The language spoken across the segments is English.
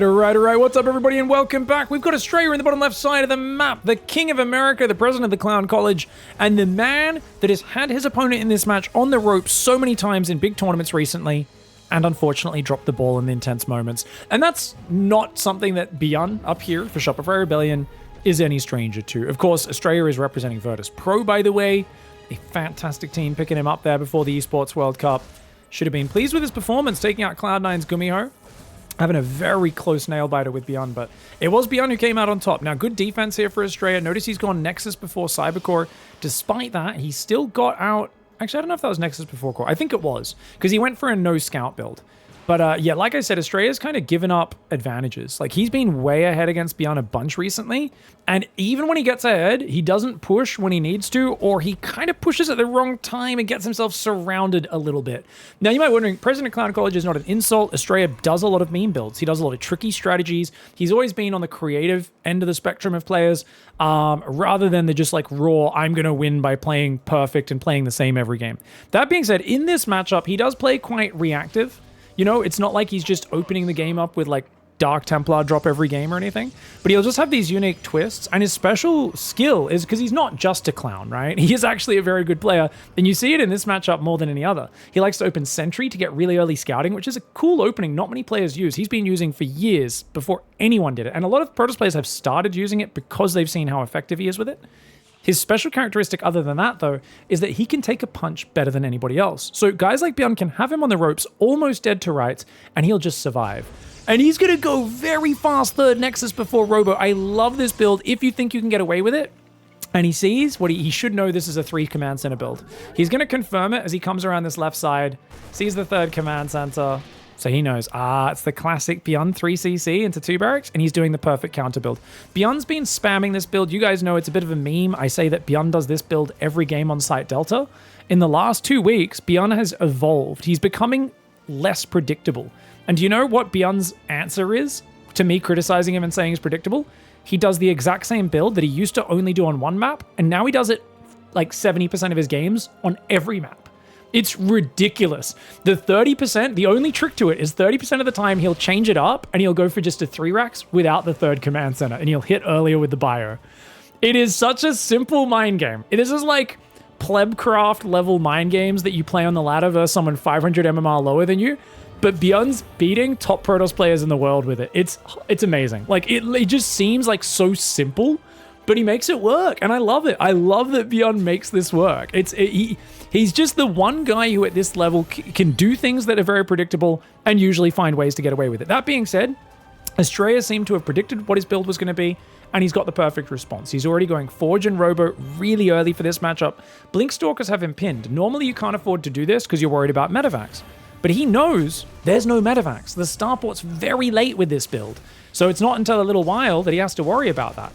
right. What's up, everybody, and welcome back. We've got ASTREA in the bottom left side of the map, the King of America, the president of the Clown College, and the man that has had his opponent in this match on the ropes so many times in big tournaments recently, and unfortunately dropped the ball in the intense moments. And that's not something that BYUN up here for Shopify Rebellion is any stranger to. Of course, ASTREA is representing Virtus Pro, by the way. A fantastic team picking him up there before the Esports World Cup. Should have been pleased with his performance, taking out Cloud9's Gumiho. Having a very close nail-biter with BYUN, but it was BYUN who came out on top. Now, good defense here for ASTREA. Notice he's gone Nexus before Cybercore. Despite that, he still got out... Actually, I don't know if that was Nexus before Core. I think it was, because he went for a no-scout build. But yeah, like I said, ASTREA's kind of given up advantages. Like, he's been way ahead against BYUN a bunch recently, and even when he gets ahead, he doesn't push when he needs to, or he kind of pushes at the wrong time and gets himself surrounded a little bit. Now, you might be wondering, President of Clown College is not an insult. ASTREA does a lot of meme builds. He does a lot of tricky strategies. He's always been on the creative end of the spectrum of players, rather than the just like raw, I'm going to win by playing perfect and playing the same every game. That being said, in this matchup, he does play quite reactive. You know, it's not like he's just opening the game up with like Dark Templar drop every game or anything, but he'll just have these unique twists. And his special skill is because he's not just a clown, right? He is actually a very good player, and you see it in this matchup more than any other. He likes to open Sentry to get really early scouting, which is a cool opening not many players use. He's been using for years before anyone did it, and a lot of Protoss players have started using it because they've seen how effective he is with it. His special characteristic other than that, though, is that he can take a punch better than anybody else. So guys like BYUN can have him on the ropes, almost dead to rights, and he'll just survive. And he's going to go very fast third Nexus before Robo. I love this build if you think you can get away with it. And he sees what he should know this is a 3 command center build. He's going to confirm it as he comes around this left side, sees the 3rd command center. So he knows, it's the classic BYUN 3cc into 2 barracks, and he's doing the perfect counter build. BYUN's been spamming this build. You guys know it's a bit of a meme. I say that BYUN does this build every game on Site Delta. In the last 2 weeks, BYUN has evolved. He's becoming less predictable. And do you know what BYUN's answer is to me criticizing him and saying he's predictable? He does the exact same build that he used to only do on one map, and now he does it like 70% of his games on every map. It's ridiculous. The 30%, the only trick to it is 30% of the time he'll change it up and he'll go for just a 3 racks without the 3rd command center, and he'll hit earlier with the bio. It is such a simple mind game. This is like plebcraft level mind games that you play on the ladder versus someone 500 MMR lower than you. But BYUN's beating top Protoss players in the world with it. It's amazing. Like it just seems like so simple, but he makes it work, and I love it. I love that BYUN makes this work. He's just the one guy who at this level can do things that are very predictable and usually find ways to get away with it. That being said, ASTREA seemed to have predicted what his build was going to be, and he's got the perfect response. He's already going Forge and Robo really early for this matchup. Blink Stalkers have him pinned. Normally you can't afford to do this because you're worried about medevacs. But he knows there's no medevacs. The starport's very late with this build. So it's not until a little while that he has to worry about that.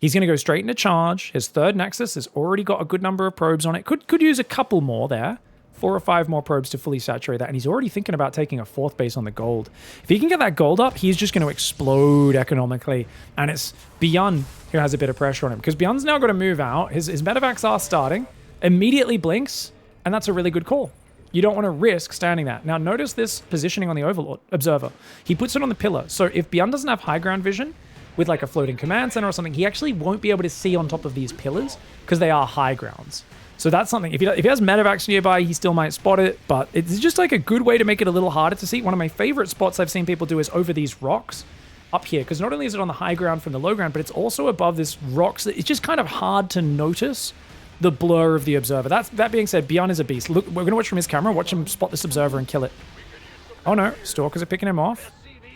He's going to go straight into charge. His 3rd Nexus has already got a good number of probes on it. Could use a couple more there. 4 or 5 more probes to fully saturate that. And he's already thinking about taking a 4th base on the gold. If he can get that gold up, he's just going to explode economically. And it's BYUN who has a bit of pressure on him, because BYUN's now got to move out. His medevacs are starting. Immediately blinks. And that's a really good call. You don't want to risk standing that. Now, notice this positioning on the Overlord Observer. He puts it on the pillar. So if BYUN doesn't have high ground vision with like a floating command center or something, he actually won't be able to see on top of these pillars because they are high grounds. So that's something. If he has medevacs nearby, he still might spot it, but it's just like a good way to make it a little harder to see. One of my favorite spots I've seen people do is over these rocks up here, because not only is it on the high ground from the low ground, but it's also above this rocks. It's just kind of hard to notice the blur of the observer. That being said, BYUN is a beast. Look, we're going to watch from his camera, watch him spot this observer and kill it. Oh no, Stalkers are picking him off.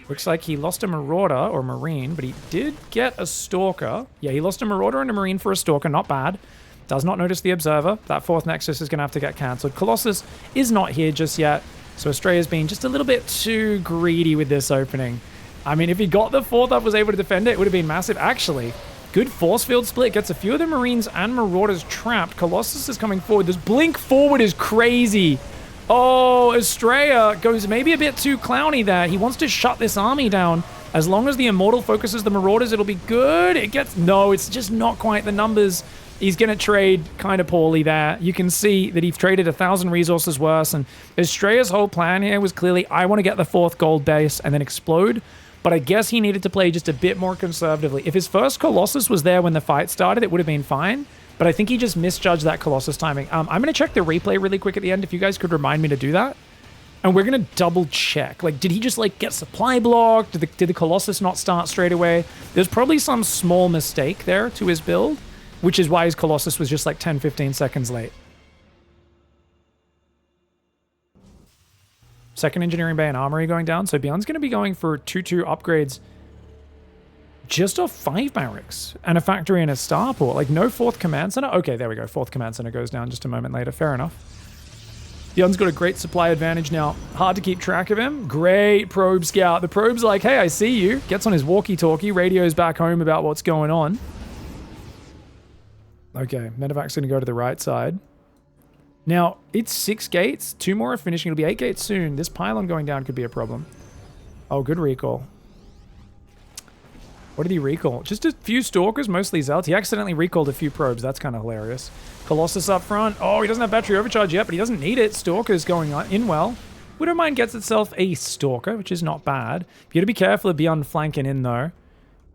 Looks like he lost a Marauder or Marine, but he did get a Stalker. Yeah, he lost a Marauder and a Marine for a Stalker, not bad. Does not notice the observer. That 4th Nexus is going to have to get cancelled. Colossus is not here just yet, so ASTREA's been just a little bit too greedy with this opening. I mean, if he got the 4th up, was able to defend it, it would have been massive. Actually, good force field split. Gets a few of the Marines and Marauders trapped. Colossus is coming forward. This blink forward is crazy. Oh, ASTREA goes maybe a bit too clowny there. He wants to shut this army down. As long as the Immortal focuses the Marauders, it'll be good. No, it's just not quite the numbers. He's going to trade kind of poorly there. You can see that he's traded 1,000 resources worse. And ASTREA's whole plan here was clearly, I want to get the 4th gold base and then explode but I guess he needed to play just a bit more conservatively. If his first Colossus was there when the fight started, it would have been fine, but I think he just misjudged that Colossus timing. I'm going to check the replay really quick at the end if you guys could remind me to do that. And we're going to double check. Like, did he just like get supply blocked? Did the Colossus not start straight away? There's probably some small mistake there to his build, which is why his Colossus was just like 10, 15 seconds late. Second Engineering Bay and Armory going down. So BYUN's going to be going for 2-2 upgrades just off 5 barracks and a factory and a starport. Like, no 4th Command Center. Okay, there we go. 4th Command Center goes down just a moment later. Fair enough. BYUN's got a great supply advantage now. Hard to keep track of him. Great probe scout. The probe's like, hey, I see you. Gets on his walkie-talkie. Radios back home about what's going on. Okay, Medevac's going to go to the right side. Now, it's 6 gates. 2 more are finishing. It'll be 8 gates soon. This pylon going down could be a problem. Oh, good recall. What did he recall? Just a few Stalkers, mostly Zealots. He accidentally recalled a few probes. That's kind of hilarious. Colossus up front. Oh, he doesn't have battery overcharge yet, but he doesn't need it. Stalker's going in well. Widowmine gets itself a Stalker, which is not bad. You gotta be careful of BYUN flanking in, though.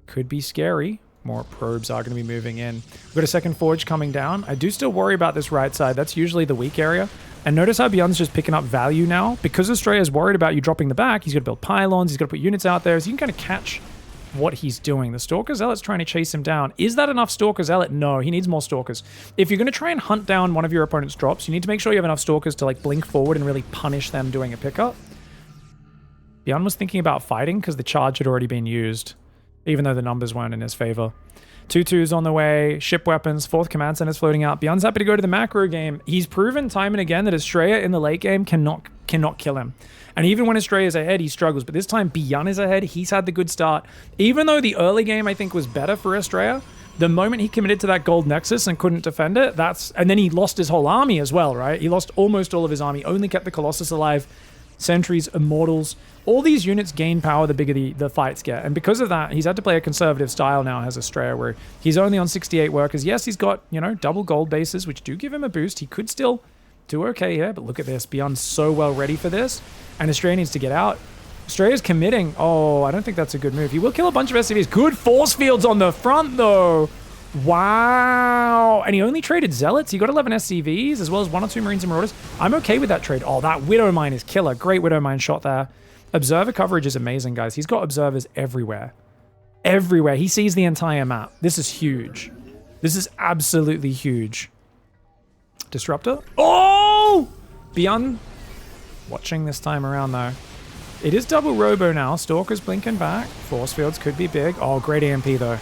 Could be scary. More probes are going to be moving in. We've got a second forge coming down. I do still worry about this right side. That's usually the weak area. And notice how BYUN's just picking up value now. Because ASTREA's worried about you dropping the back, he's got to build pylons, he's got to put units out there, so you can kind of catch what he's doing. The Stalker Zealot's trying to chase him down. Is that enough Stalker Zealot? No, he needs more Stalkers. If you're going to try and hunt down one of your opponent's drops, you need to make sure you have enough Stalkers to like blink forward and really punish them doing a pickup. BYUN was thinking about fighting because the charge had already been used, even though the numbers weren't in his favor. 2-2's on the way, ship weapons, 4th Command Center's floating out. BYUN's happy to go to the macro game. He's proven time and again that ASTREA in the late game cannot kill him. And even when ASTREA is ahead, he struggles. But this time, BYUN is ahead. He's had the good start. Even though the early game, I think, was better for ASTREA, the moment he committed to that gold nexus and couldn't defend it, and then he lost his whole army as well, right? He lost almost all of his army, only kept the Colossus alive. Sentries, Immortals, all these units gain power the bigger the fights get. And because of that, he's had to play a conservative style now as ASTREA, where he's only on 68 workers. Yes, he's got, you know, double gold bases, which do give him a boost. He could still do okay here, but look at this. BYUN's so well ready for this, and ASTREA needs to get out. ASTREA's committing. Oh, I don't think that's a good move. He will kill a bunch of SCVs. Good force fields on the front, though. Wow. And he only traded Zealots. He got 11 SCVs, as well as 1 or 2 Marines and Marauders. I'm okay with that trade. Oh, that Widowmine is killer. Great Widowmine shot there. Observer coverage is amazing, guys. He's got observers everywhere. Everywhere. He sees the entire map. This is huge. This is absolutely huge. Disruptor. Oh! BYUN watching this time around, though. It is double robo now. Stalker's blinking back. Force fields could be big. Oh, great EMP, though.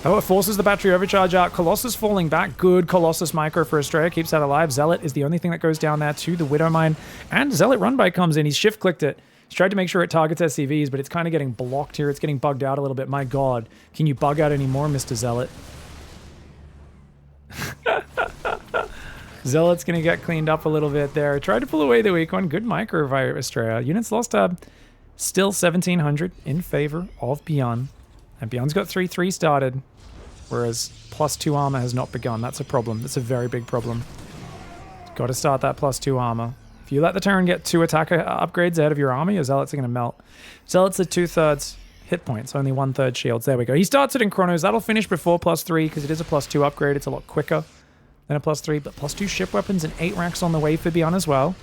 Oh, it forces the battery overcharge out. Colossus falling back. Good Colossus micro for ASTREA. Keeps that alive. Zealot is the only thing that goes down there to the Widowmine. And Zealot run-by comes in. He's shift-clicked it. He's tried to make sure it targets SCVs, but it's kind of getting blocked here. It's getting bugged out a little bit. My God. Can you bug out any more, Mr. Zealot? Zealot's going to get cleaned up a little bit there. Tried to pull away the weak one. Good micro via ASTREA. Units lost still 1,700 in favor of BYUN. And BYUN's got 3-3 started, whereas +2 armor has not begun. That's a problem. That's a very big problem. Got to start that +2 armor. If you let the Terran get 2 attack upgrades ahead of your army, your Zealots are going to melt. Zealots are 2/3 hit points, only 1/3 shields. There we go. He starts it in Chronos. That'll finish before +3 because it is a +2 upgrade. It's a lot quicker than a +3, but +2 ship weapons and 8 racks on the way for BYUN as well.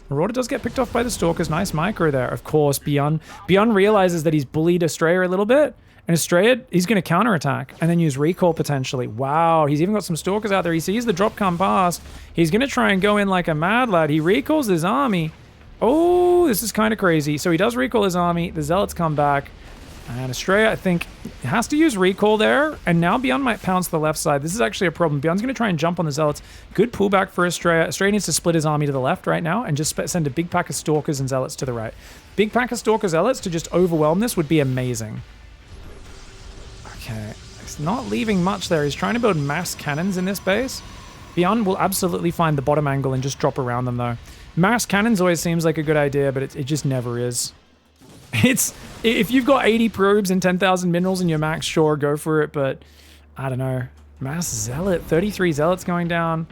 Marauder does get picked off by the Stalkers. Nice micro there. Of course, BYUN realizes that he's bullied ASTREA a little bit. And ASTREA, he's going to counterattack and then use recall potentially. Wow, he's even got some Stalkers out there. He sees the drop come past. He's going to try and go in like a mad lad. He recalls his army. Oh, this is kind of crazy. So he does recall his army. The Zealots come back. And ASTREA, I think, has to use recall there. And now BYUN might pounce the left side. This is actually a problem. BYUN's going to try and jump on the Zealots. Good pullback for ASTREA. ASTREA needs to split his army to the left right now and just send a big pack of Stalkers and Zealots to the right. Big pack of Stalker Zealots to just overwhelm this would be amazing. Okay, he's not leaving much there. He's trying to build mass cannons in this base. BYUN will absolutely find the bottom angle and just drop around them, though. Mass cannons always seems like a good idea, but it just never is. If you've got 80 probes and 10,000 minerals in your max, sure, go for it, but I don't know. Mass Zealot, 33 Zealots going down.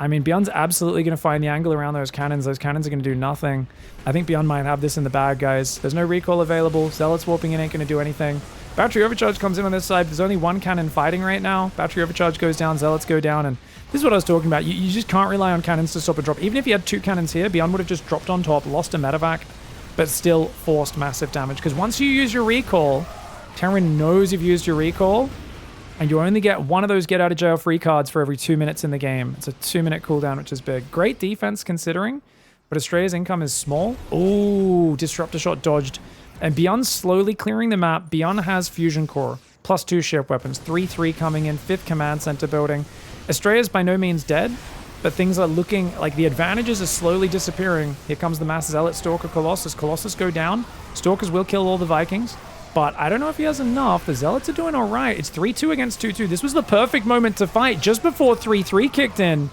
I mean, BYUN's absolutely going to find the angle around those cannons. Those cannons are going to do nothing. I think BYUN might have this in the bag, guys. There's no recall available. Zealots warping in ain't going to do anything. Battery overcharge comes in on this side. There's only one cannon fighting right now. Battery overcharge goes down. Zealots go down. And this is what I was talking about. You just can't rely on cannons to stop a drop. Even if you had 2 cannons here, BYUN would have just dropped on top, lost a medevac, but still forced massive damage. Because once you use your recall, Terran knows you've used your recall, and you only get one of those get out of jail free cards for every 2 minutes in the game. It's a 2-minute cooldown, which is big. Great defense considering, but Astrea's income is small. Ooh, disruptor shot dodged. And BYUN's slowly clearing the map. BYUN has fusion core, +2 ship weapons, 3-3 coming in, 5th command center building. Astrea's by no means dead, but things are looking like the advantages are slowly disappearing. Here comes the Mass Zealot, Stalker, Colossus. Colossus go down. Stalkers will kill all the Vikings. But I don't know if he has enough. The Zealots are doing all right. It's 3-2 against 2-2. This was the perfect moment to fight just before 3-3 kicked in.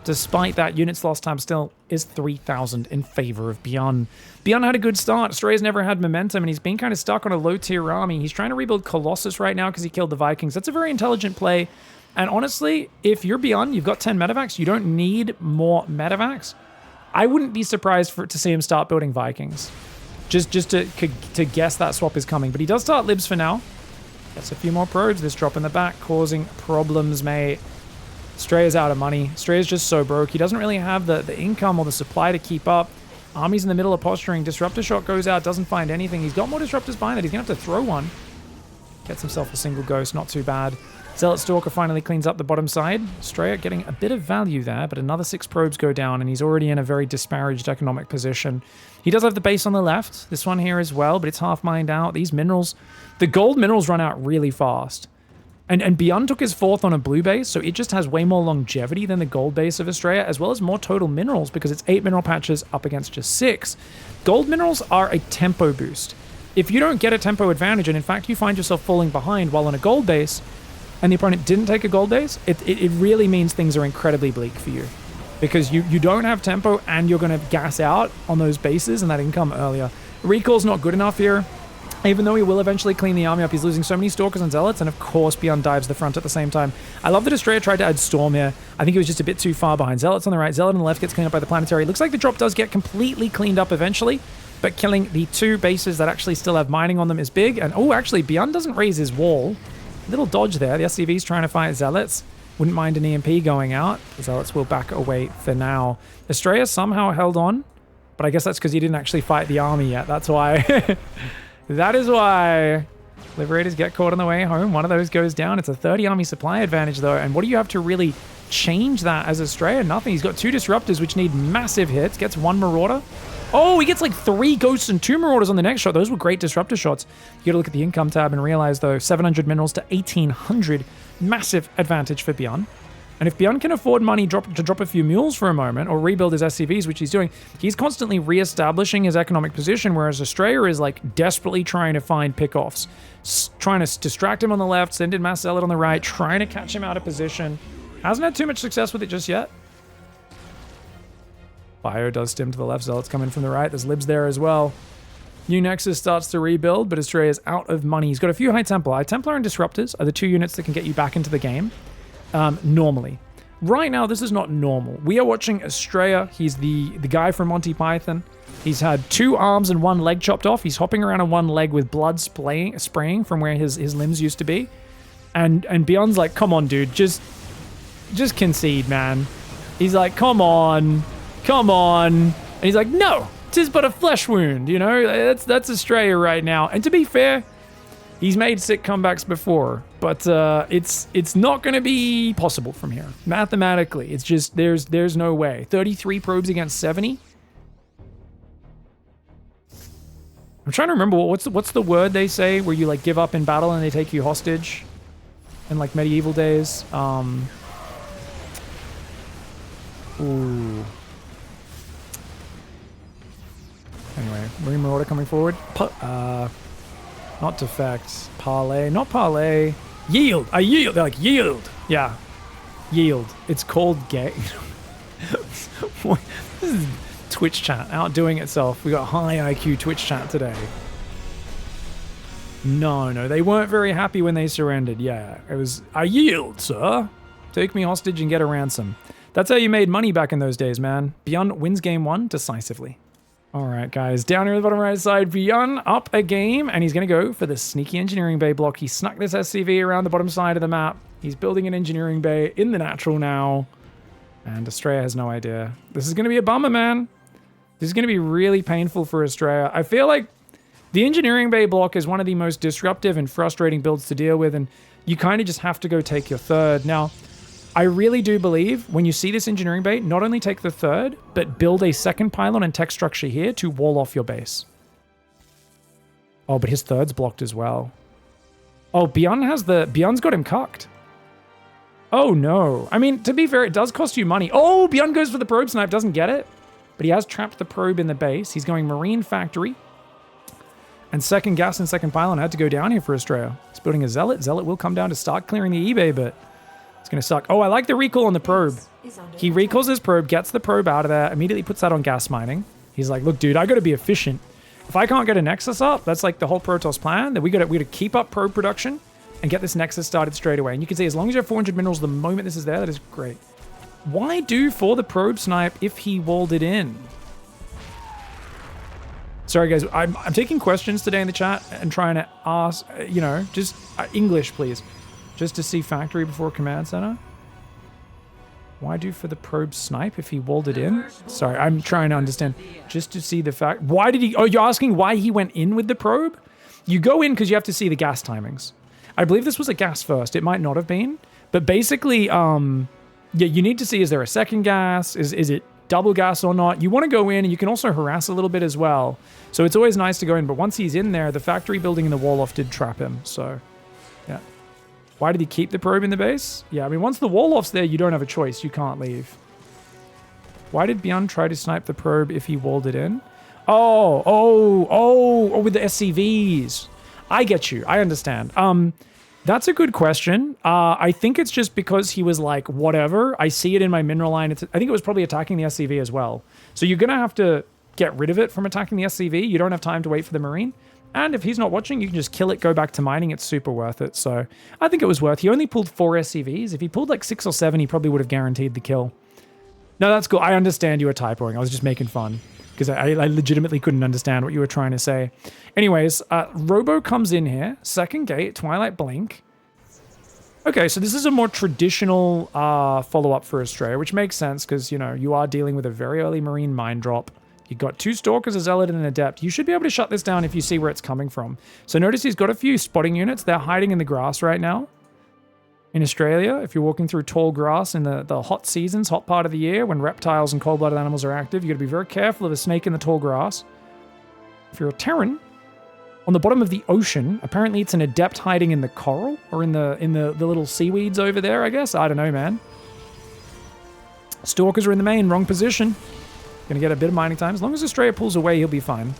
Despite that, units lost time still is 3,000 in favor of BYUN. BYUN had a good start. Astrea's never had momentum, and he's been kind of stuck on a low-tier army. He's trying to rebuild Colossus right now because he killed the Vikings. That's a very intelligent play. And honestly, if you're BYUN, you've got 10 medevacs. You don't need more medevacs. I wouldn't be surprised to see him start building Vikings. Just to guess that swap is coming. But he does start libs for now. Gets a few more probes. This drop in the back causing problems, mate. Astrea's out of money. Astrea's just so broke. He doesn't really have the income or the supply to keep up. Army's in the middle of posturing. Disruptor shot goes out, doesn't find anything. He's got more disruptors behind that. He's going to have to throw one. Gets himself a single ghost. Not too bad. Zealot Stalker finally cleans up the bottom side. Astrea getting a bit of value there, but another 6 probes go down, and he's already in a very disparaged economic position. He does have the base on the left. This one here as well, but it's half mined out. These minerals, the gold minerals run out really fast. And BYUN took his 4th on a blue base, so it just has way more longevity than the gold base of Astrea, as well as more total minerals, because it's 8 mineral patches up against just 6. Gold minerals are a tempo boost. If you don't get a tempo advantage, and in fact you find yourself falling behind while on a gold base, and the opponent didn't take a gold base, it really means things are incredibly bleak for you. Because you don't have tempo, and you're going to gas out on those bases and that income earlier. Recall's not good enough here. Even though he will eventually clean the army up, he's losing so many Stalkers and Zealots, and of course BYUN dives the front at the same time. I love that Astrea tried to add Storm here. I think he was just a bit too far behind. Zealots on the right, Zealot on the left gets cleaned up by the Planetary. Looks like the drop does get completely cleaned up eventually, but killing the 2 bases that actually still have mining on them is big. And oh, actually, BYUN doesn't raise his wall. Little dodge there. The SCV's trying to fight Zealots. Wouldn't mind an EMP going out. The Zealots will back away for now. Astrea somehow held on, but I guess that's because he didn't actually fight the army yet. That's why. That is why. Liberators get caught on the way home. One of those goes down. It's a 30 army supply advantage, though. And what do you have to really change that as Astrea? Nothing. He's got 2 disruptors, which need massive hits. Gets 1 marauder. Oh, he gets like 3 ghosts and 2 marauders on the next shot. Those were great disruptor shots. You got to look at the income tab and realize, though, 700 minerals to 1,800. Massive advantage for BYUN. And if BYUN can afford money to drop a few mules for a moment, or rebuild his SCVs, which he's doing, he's constantly re-establishing his economic position, whereas Astrea is like desperately trying to find pickoffs. Trying to distract him on the left, send in Mass Zealot on the right, trying to catch him out of position. Hasn't had too much success with it just yet. Bio does stim to the left, Zealot's coming from the right. There's libs there as well. New Nexus starts to rebuild, but Astrea is out of money. He's got a few High Templar. High Templar and Disruptors are the 2 units that can get you back into the game. Normally. Right now, this is not normal. We are watching Astrea. He's the guy from Monty Python. He's had 2 arms and 1 leg chopped off. He's hopping around on 1 leg with blood spraying from where his limbs used to be. And BYUN's like, come on, dude, just concede, man. He's like, come on. And he's like, no, 'tis but a flesh wound, you know? That's Astrea right now. And to be fair, he's made sick comebacks before, but it's not going to be possible from here. Mathematically, it's just, there's no way. 33 probes against 70? I'm trying to remember, what's the word they say where you like give up in battle and they take you hostage in like medieval days? Ooh. Anyway, Marine Marauder coming forward. Not defect. Parlay. Not parlay. Yield. I yield. They're like, yield. Yeah. Yield. It's called gay. This is Twitch chat outdoing itself. We got high IQ Twitch chat today. No, they weren't very happy when they surrendered. Yeah, it was, I yield, sir. Take me hostage and get a ransom. That's how you made money back in those days, man. BYUN wins game 1 decisively. All right, guys, down here at the bottom right side, BYUN up a game, and he's going to go for the sneaky engineering bay block. He snuck this SCV around the bottom side of the map. He's building an engineering bay in the natural now, and ASTREA has no idea. This is going to be a bummer, man. This is going to be really painful for ASTREA. I feel like the engineering bay block is one of the most disruptive and frustrating builds to deal with, and you kind of just have to go take your third. Now, I really do believe when you see this engineering bay, not only take the third, but build a second pylon and tech structure here to wall off your base. Oh, but his third's blocked as well. Oh, BYUN's got him cucked. Oh no. I mean, to be fair, it does cost you money. Oh, BYUN goes for the probe snipe, doesn't get it. But he has trapped the probe in the base. He's going Marine Factory. And second gas and second pylon had to go down here for ASTREA. He's building a Zealot. Zealot will come down to start clearing the eBay, but it's going to suck. Oh, I like the recall on the probe. He recalls his probe, gets the probe out of there, immediately puts that on gas mining. He's like, look, dude, I got to be efficient. If I can't get a Nexus up, that's like the whole Protoss plan, that we got to keep up probe production and get this Nexus started straight away. And you can see as long as you have 400 minerals the moment this is there, that is great. Why do for the probe snipe if he walled it in? Sorry, guys. I'm taking questions today in the chat and trying to ask, just English, please. Just to see factory before command center. Why do for the probe snipe if he walled it in? Sorry, I'm trying to understand. Just to see the fact. Why did he... Oh, you're asking why he went in with the probe? You go in because you have to see the gas timings. I believe this was a gas first. It might not have been. But basically, yeah, you need to see, is there a second gas? Is it double gas or not? You want to go in, and you can also harass a little bit as well. So it's always nice to go in. But once he's in there, the factory building in the wall off did trap him. So, yeah. Why did he keep the probe in the base? Yeah, I mean, once the wall off's there, you don't have a choice. You can't leave. Why did BYUN try to snipe the probe if he walled it in? Oh, with the SCVs. I get you. I understand. That's a good question. I think it's just because he was like, whatever. I see it in my mineral line. I think it was probably attacking the SCV as well. So you're going to have to get rid of it from attacking the SCV. You don't have time to wait for the Marine. And if he's not watching, you can just kill it, go back to mining. It's super worth it. So I think it was worth. He only pulled 4 SCVs. If he pulled like 6 or 7, he probably would have guaranteed the kill. No, that's cool. I understand you were typoing. I was just making fun because I legitimately couldn't understand what you were trying to say. Anyways, Robo comes in here. Second gate, Twilight Blink. Okay, so this is a more traditional follow-up for ASTREA, which makes sense because, you are dealing with a very early Marine mine drop. You've got 2 Stalkers, a Zealot, and an Adept. You should be able to shut this down if you see where it's coming from. So notice he's got a few spotting units. They're hiding in the grass right now. In Australia, if you're walking through tall grass in the hot seasons, hot part of the year, when reptiles and cold-blooded animals are active, you've got to be very careful of a snake in the tall grass. If you're a Terran, on the bottom of the ocean, apparently it's an Adept hiding in the coral, or in the little seaweeds over there, I guess. I don't know, man. Stalkers are in the main, wrong position. Gonna get a bit of mining time. As long as ASTREA pulls away, he'll be fine.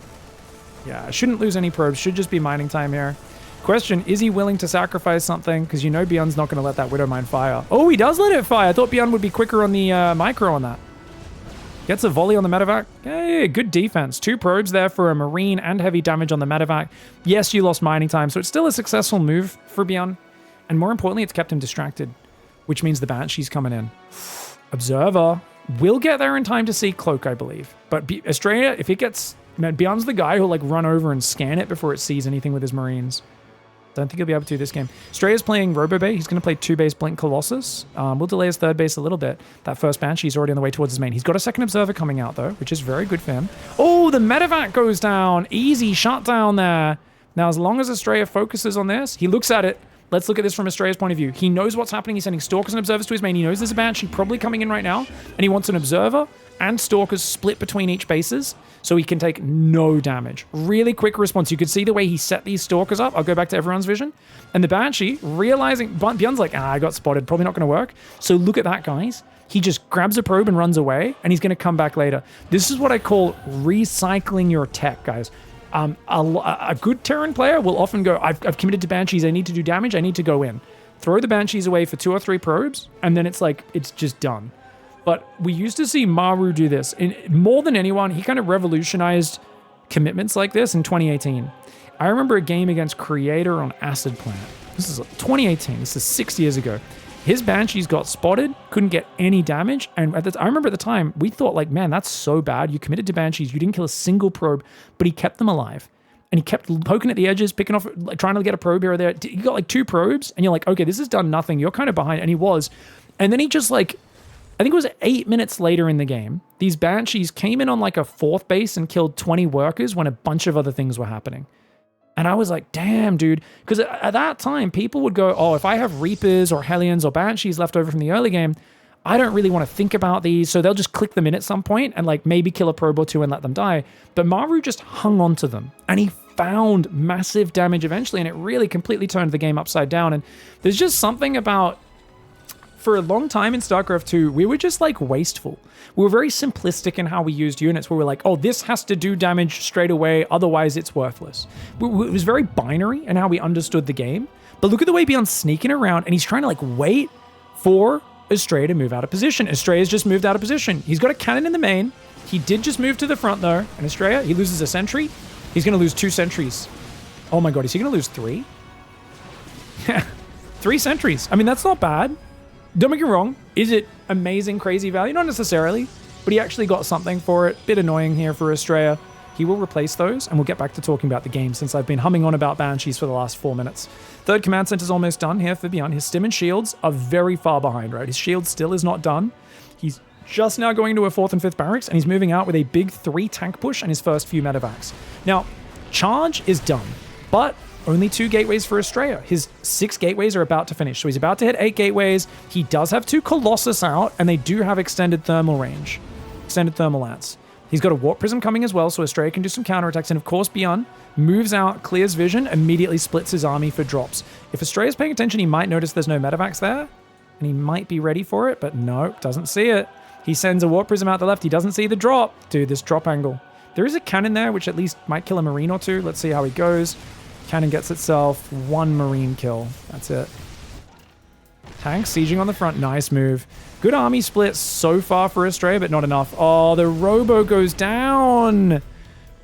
Yeah, shouldn't lose any probes. Should just be mining time here. Question, is he willing to sacrifice something? Because BYUN's not going to let that Widow Mine fire. Oh, he does let it fire. I thought BYUN would be quicker on the micro on that. Gets a volley on the medevac. Hey, good defense. 2 probes there for a Marine and heavy damage on the medevac. Yes, you lost mining time, so it's still a successful move for BYUN. And more importantly, it's kept him distracted, which means the Banshee's coming in. Observer. Will get there in time to see Cloak, I believe. But ASTREA, if it gets... BYUN's the guy who'll like run over and scan it before it sees anything with his Marines. Don't think he'll be able to this game. ASTREA's playing Robobay. He's going to play 2 base Blink Colossus. We'll delay his 3rd base a little bit. That first Banshee's already on the way towards his main. He's got a second Observer coming out, though, which is very good for him. Oh, the medevac goes down. Easy shutdown there. Now, as long as ASTREA focuses on this, he looks at it. Let's look at this from ASTREA's point of view. He knows what's happening. He's sending Stalkers and Observers to his main. He knows there's a Banshee probably coming in right now, and he wants an Observer and Stalkers split between each bases so he can take no damage. Really quick response. You could see the way he set these Stalkers up. I'll go back to everyone's vision. And the Banshee, realizing... BYUN's like, I got spotted. Probably not going to work. So look at that, guys. He just grabs a probe and runs away, and he's going to come back later. This is what I call recycling your tech, guys. A good Terran player will often go, I've committed to Banshees, I need to do damage, I need to go in. Throw the Banshees away for 2 or 3 probes, and then it's like, it's just done. But we used to see Maru do this. More than anyone, he kind of revolutionized commitments like this in 2018. I remember a game against Creator on Acid Planet. This is 2018, this is 6 years ago. His Banshees got spotted, couldn't get any damage, and I remember at the time, we thought like, man, that's so bad. You committed to Banshees, you didn't kill a single probe, but he kept them alive. And he kept poking at the edges, picking off, like trying to get a probe here or there. He got like 2 probes, and you're like, okay, this has done nothing. You're kind of behind, and he was. And then he just like, I think it was 8 minutes later in the game, these Banshees came in on like a 4th base and killed 20 workers when a bunch of other things were happening. And I was like, damn, dude. Because at that time, people would go, oh, if I have Reapers or Hellions or Banshees left over from the early game, I don't really want to think about these. So they'll just click them in at some point and like maybe kill a probe or 2 and let them die. But Maru just hung on to them. And he found massive damage eventually. And it really completely turned the game upside down. And there's just something about, for a long time in StarCraft 2, we were just like wasteful. We were very simplistic in how we used units, where we're like, oh, this has to do damage straight away, otherwise it's worthless. It was very binary in how we understood the game. But look at the way BYUN's sneaking around, and he's trying to like wait for ASTREA to move out of position. ASTREA's just moved out of position. He's got a cannon in the main. He did just move to the front though, and ASTREA, he loses a sentry. He's going to lose 2 sentries. Oh my god, is he going to lose 3? 3 sentries. I mean, that's not bad. Don't make me wrong. Is it amazing, crazy value? Not necessarily, but he actually got something for it. Bit annoying here for ASTREA. He will replace those, and we'll get back to talking about the game since I've been humming on about Banshees for the last 4 minutes. 3rd command center's almost done here for BYUN. His stim and shields are very far behind, right? His shield still is not done. He's just now going to a 4th and 5th barracks, and he's moving out with a big 3 tank push and his first few medevacs. Now, charge is done, but only 2 gateways for ASTREA. His 6 gateways are about to finish. So he's about to hit 8 gateways. He does have 2 Colossus out, and they do have extended thermal range. Extended thermal lance. He's got a Warp Prism coming as well, so ASTREA can do some counterattacks. And of course, BYUN moves out, clears vision, immediately splits his army for drops. If ASTREA's paying attention, he might notice there's no medevacs there, and he might be ready for it, but no, doesn't see it. He sends a Warp Prism out the left. He doesn't see the drop. Dude, this drop angle. There is a cannon there, which at least might kill a Marine or 2. Let's see how he goes. Cannon gets itself 1 Marine kill. That's it. Tank sieging on the front. Nice move. Good army split so far for ASTREA, but not enough. Oh, the Robo goes down.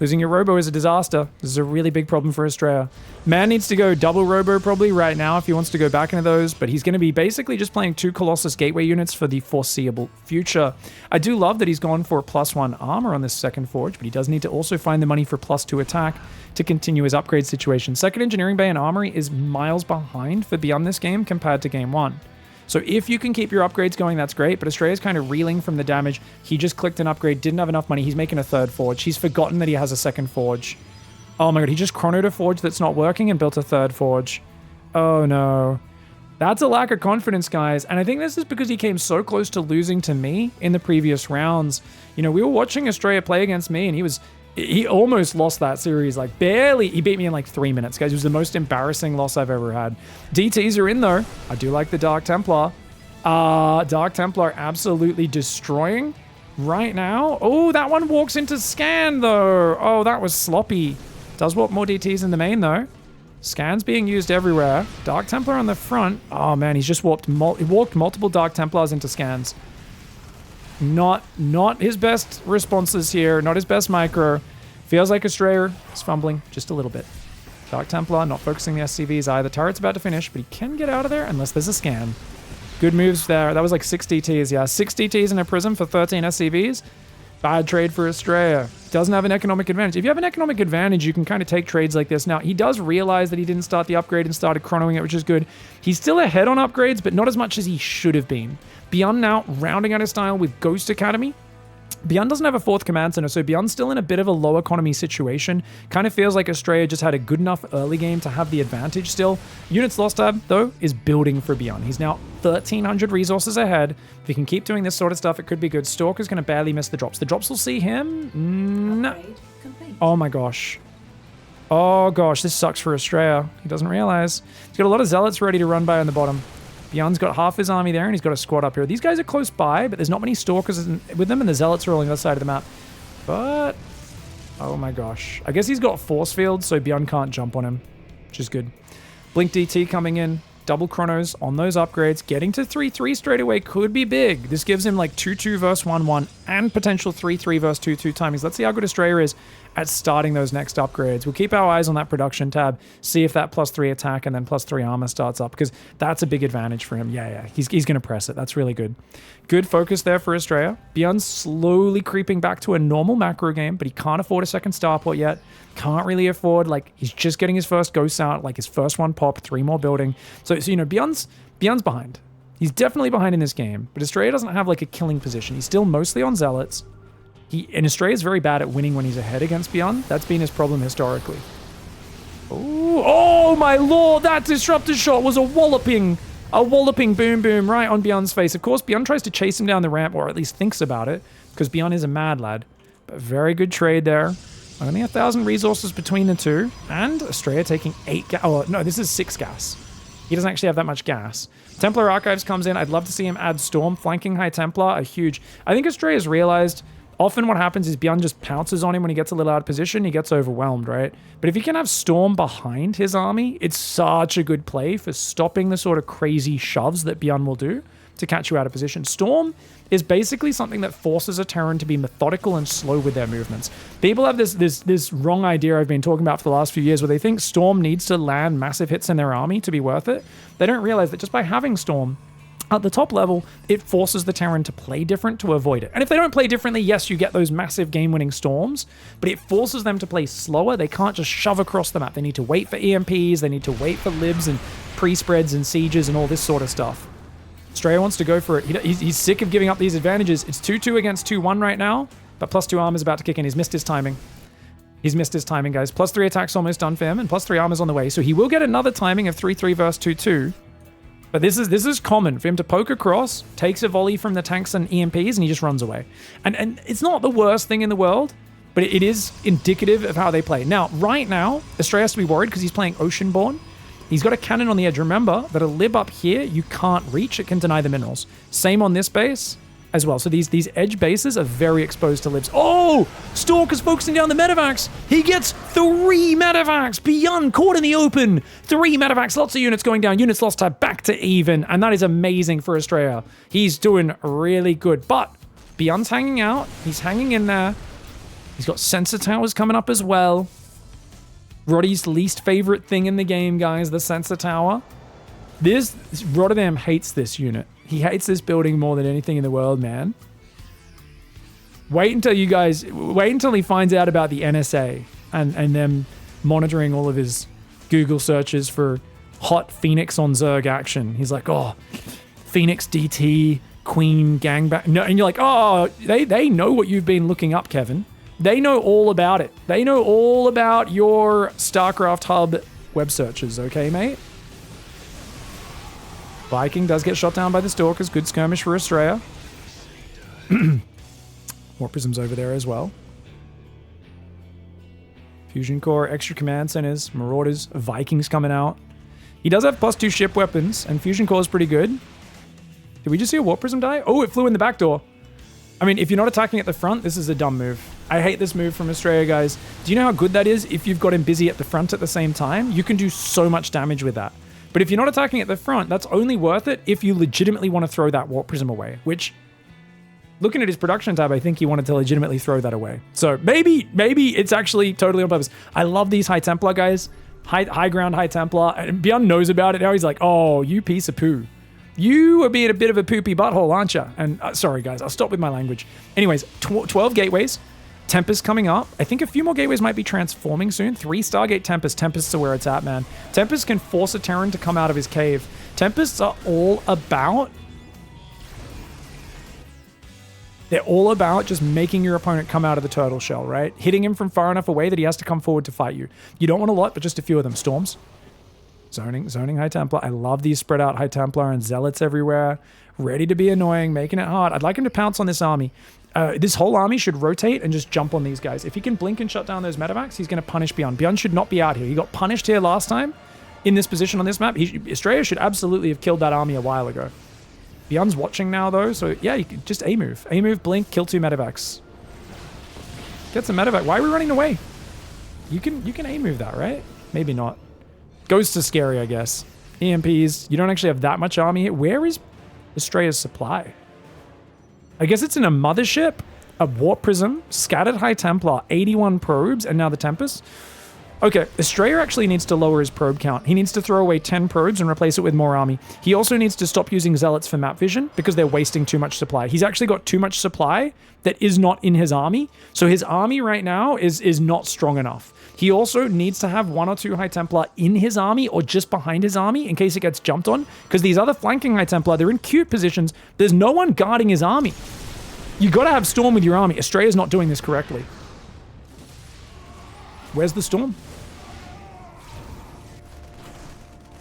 Losing your Robo is a disaster. This is a really big problem for ASTREA. Man needs to go double Robo probably right now if he wants to go back into those, but he's going to be basically just playing 2 Colossus Gateway units for the foreseeable future. I do love that he's gone for +1 armor on this second forge, but he does need to also find the money for +2 attack to continue his upgrade situation. Second Engineering Bay and Armory is miles behind for BYUN this game compared to Game 1. So if you can keep your upgrades going, that's great, but ASTREA's kind of reeling from the damage. He just clicked an upgrade, didn't have enough money. He's making a 3rd forge. He's forgotten that he has a 2nd forge. Oh my god, he just chronoed a forge that's not working and built a 3rd forge. Oh no. That's a lack of confidence, guys. And I think this is because he came so close to losing to me in the previous rounds. You know, we were watching ASTREA play against me, and he almost lost that series, like barely. He beat me in like 3 minutes, guys. It was the most embarrassing loss I've ever had. DTs are in though. I do like the Dark Templar. Dark Templar absolutely destroying right now. Oh, that one walks into scan though. Oh, that was sloppy. Does want more DTs in the main though. Scans being used everywhere. Dark Templar on the front. Oh man, he's just walked multiple Dark Templars into scans. Not his best responses here. Not his best micro. Feels like ASTREA is fumbling just a little bit. Dark Templar not focusing the SCVs either. Turret's about to finish, but he can get out of there unless there's a scan. Good moves there. That was like 6 DTs. Yeah, 6 DTs in a Prism for 13 SCVs. Bad trade for ASTREA. Doesn't have an economic advantage. If you have an economic advantage, you can kind of take trades like this. Now, he does realize that he didn't start the upgrade and started chronoing it, which is good. He's still ahead on upgrades, but not as much as he should have been. BYUN now rounding out his style with Ghost Academy. BYUN doesn't have a 4th command center, so BYUN's still in a bit of a low economy situation. Kind of feels like ASTREA just had a good enough early game to have the advantage still. Units lost tab, though, is building for BYUN. He's now 1,300 resources ahead. If he can keep doing this sort of stuff, it could be good. Stalker's going to barely miss the drops. The drops will see him. No. Oh my gosh. Oh gosh, this sucks for ASTREA. He doesn't realize. He's got a lot of zealots ready to run by on the bottom. BYUN's got half his army there, and he's got a squad up here. These guys are close by, but there's not many stalkers with them, and the zealots are all on the other side of the map. But, oh my gosh. I guess he's got force fields, so BYUN can't jump on him, which is good. Blink DT coming in. Double chronos on those upgrades. Getting to 3-3 straight away could be big. This gives him like 2-2 versus 1-1 and potential 3-3 versus 2-2 timings. Let's see how good ASTREA is at starting those next upgrades. We'll keep our eyes on that production tab, see if that +3 attack and then +3 armor starts up, because that's a big advantage for him. Yeah, he's going to press it. That's really good. Good focus there for ASTREA. BYUN's slowly creeping back to a normal macro game, but he can't afford a second starport yet. Can't really afford, like, he's just getting his first ghosts out, like his first one pop, 3 more building. So you know, BYUN's behind. He's definitely behind in this game, but ASTREA doesn't have like a killing position. He's still mostly on Zealots. And ASTREA is very bad at winning when he's ahead against BYUN. That's been his problem historically. Ooh, oh my lord, that disruptor shot was a walloping boom boom right on BYUN's face. Of course, BYUN tries to chase him down the ramp, or at least thinks about it, because BYUN is a mad lad. But very good trade there. Only 1,000 resources between the two, and ASTREA taking 8 gas. Oh no, this is 6 gas. He doesn't actually have that much gas. Templar Archives comes in. I'd love to see him add Storm, flanking High Templar, a huge... I think ASTREA has realized often what happens is BYUN just pounces on him when he gets a little out of position. He gets overwhelmed, right? But if he can have Storm behind his army, it's such a good play for stopping the sort of crazy shoves that BYUN will do to catch you out of position. Storm is basically something that forces a Terran to be methodical and slow with their movements. People have this wrong idea I've been talking about for the last few years where they think Storm needs to land massive hits in their army to be worth it. They don't realize that just by having Storm at the top level, it forces the Terran to play different to avoid it. And if they don't play differently, yes, you get those massive game-winning storms, but it forces them to play slower. They can't just shove across the map. They need to wait for EMPs, they need to wait for libs and pre-spreads and sieges and all this sort of stuff. ASTREA wants to go for it. He's sick of giving up these advantages. It's 2-2 against 2-1 right now, but +2 armor is about to kick in. He's missed his timing. He's missed his timing, guys. +3 attack's almost done for him, and +3 armor's on the way. So he will get another timing of 3-3 versus 2-2. But this is common for him to poke across, takes a volley from the tanks and EMPs, and he just runs away. And it's not the worst thing in the world, but it is indicative of how they play. Now, right now, ASTREA has to be worried because he's playing Oceanborn. He's got a cannon on the edge. Remember that a lib up here you can't reach. It can deny the minerals. Same on this base as well. So these edge bases are very exposed to libs. Oh! Stalker's focusing down the medevacs. He gets 3 medevacs. BYUN caught in the open. 3 medevacs. Lots of units going down. Units lost time back to even. And that is amazing for ASTREA. He's doing really good. But BYUN's hanging out. He's hanging in there. He's got sensor towers coming up as well. Roddy's least favorite thing in the game, guys, the sensor tower. Rotterdam hates this unit. He hates this building more than anything in the world, man. Wait until he finds out about the NSA and them monitoring all of his Google searches for hot Phoenix on Zerg action. He's like, oh, Phoenix DT, Queen, gangbang. No, and you're like, oh, they know what you've been looking up, Kevin. They know all about it. They know all about your StarCraft hub web searches, okay, mate? Viking does get shot down by the Stalkers. Good skirmish for ASTREA. More prisms over there as well. Fusion Core, extra command centers, Marauders, Vikings coming out. He does have +2 ship weapons, and Fusion Core is pretty good. Did we just see a Warp Prism die? Oh, it flew in the back door. I mean, if you're not attacking at the front, this is a dumb move. I hate this move from ASTREA, guys. Do you know how good that is? If you've got him busy at the front at the same time, you can do so much damage with that. But if you're not attacking at the front, that's only worth it if you legitimately want to throw that Warp Prism away, which, looking at his production tab, I think he wanted to legitimately throw that away. So maybe it's actually totally on purpose. I love these High Templar guys. High ground High Templar. And BYUN knows about it now. He's like, oh, you piece of poo. You are being a bit of a poopy butthole, aren't you? And sorry, guys, I'll stop with my language. Anyways, 12 gateways. Tempest coming up. I think a few more gateways might be transforming soon. 3 Stargate Tempest. Tempests are where it's at, man. Tempest can force a Terran to come out of his cave. Tempests are all about... They're all about just making your opponent come out of the turtle shell, right? Hitting him from far enough away that he has to come forward to fight you. You don't want a lot, but just a few of them. Storms. Zoning High Templar. I love these spread out High Templar and Zealots everywhere. Ready to be annoying, making it hard. I'd like him to pounce on this army. This whole army should rotate and just jump on these guys. If he can blink and shut down those medevacs, he's going to punish BYUN. BYUN should not be out here. He got punished here last time in this position on this map. ASTREA should absolutely have killed that army a while ago. BYUN's watching now, though, so yeah, you can just A-move. A-move, blink, kill 2 medevacs. Get some medevac. Why are we running away? You can A-move that, right? Maybe not. Ghosts are scary, I guess. EMPs. You don't actually have that much army here. Where is ASTREA's supply? I guess it's in a mothership. a Warp Prism, Scattered High Templar, 81 probes, and now the Tempest. Okay, ASTREA actually needs to lower his probe count. He needs to throw away 10 probes and replace it with more army. He also needs to stop using Zealots for map vision because they're wasting too much supply. He's actually got too much supply that is not in his army. So his army right now is not strong enough. He also needs to have 1 or 2 High Templar in his army or just behind his army in case it gets jumped on. Because these other flanking High Templar, they're in cute positions. There's no one guarding his army. You got to have Storm with your army. ASTREA's not doing this correctly. Where's the Storm?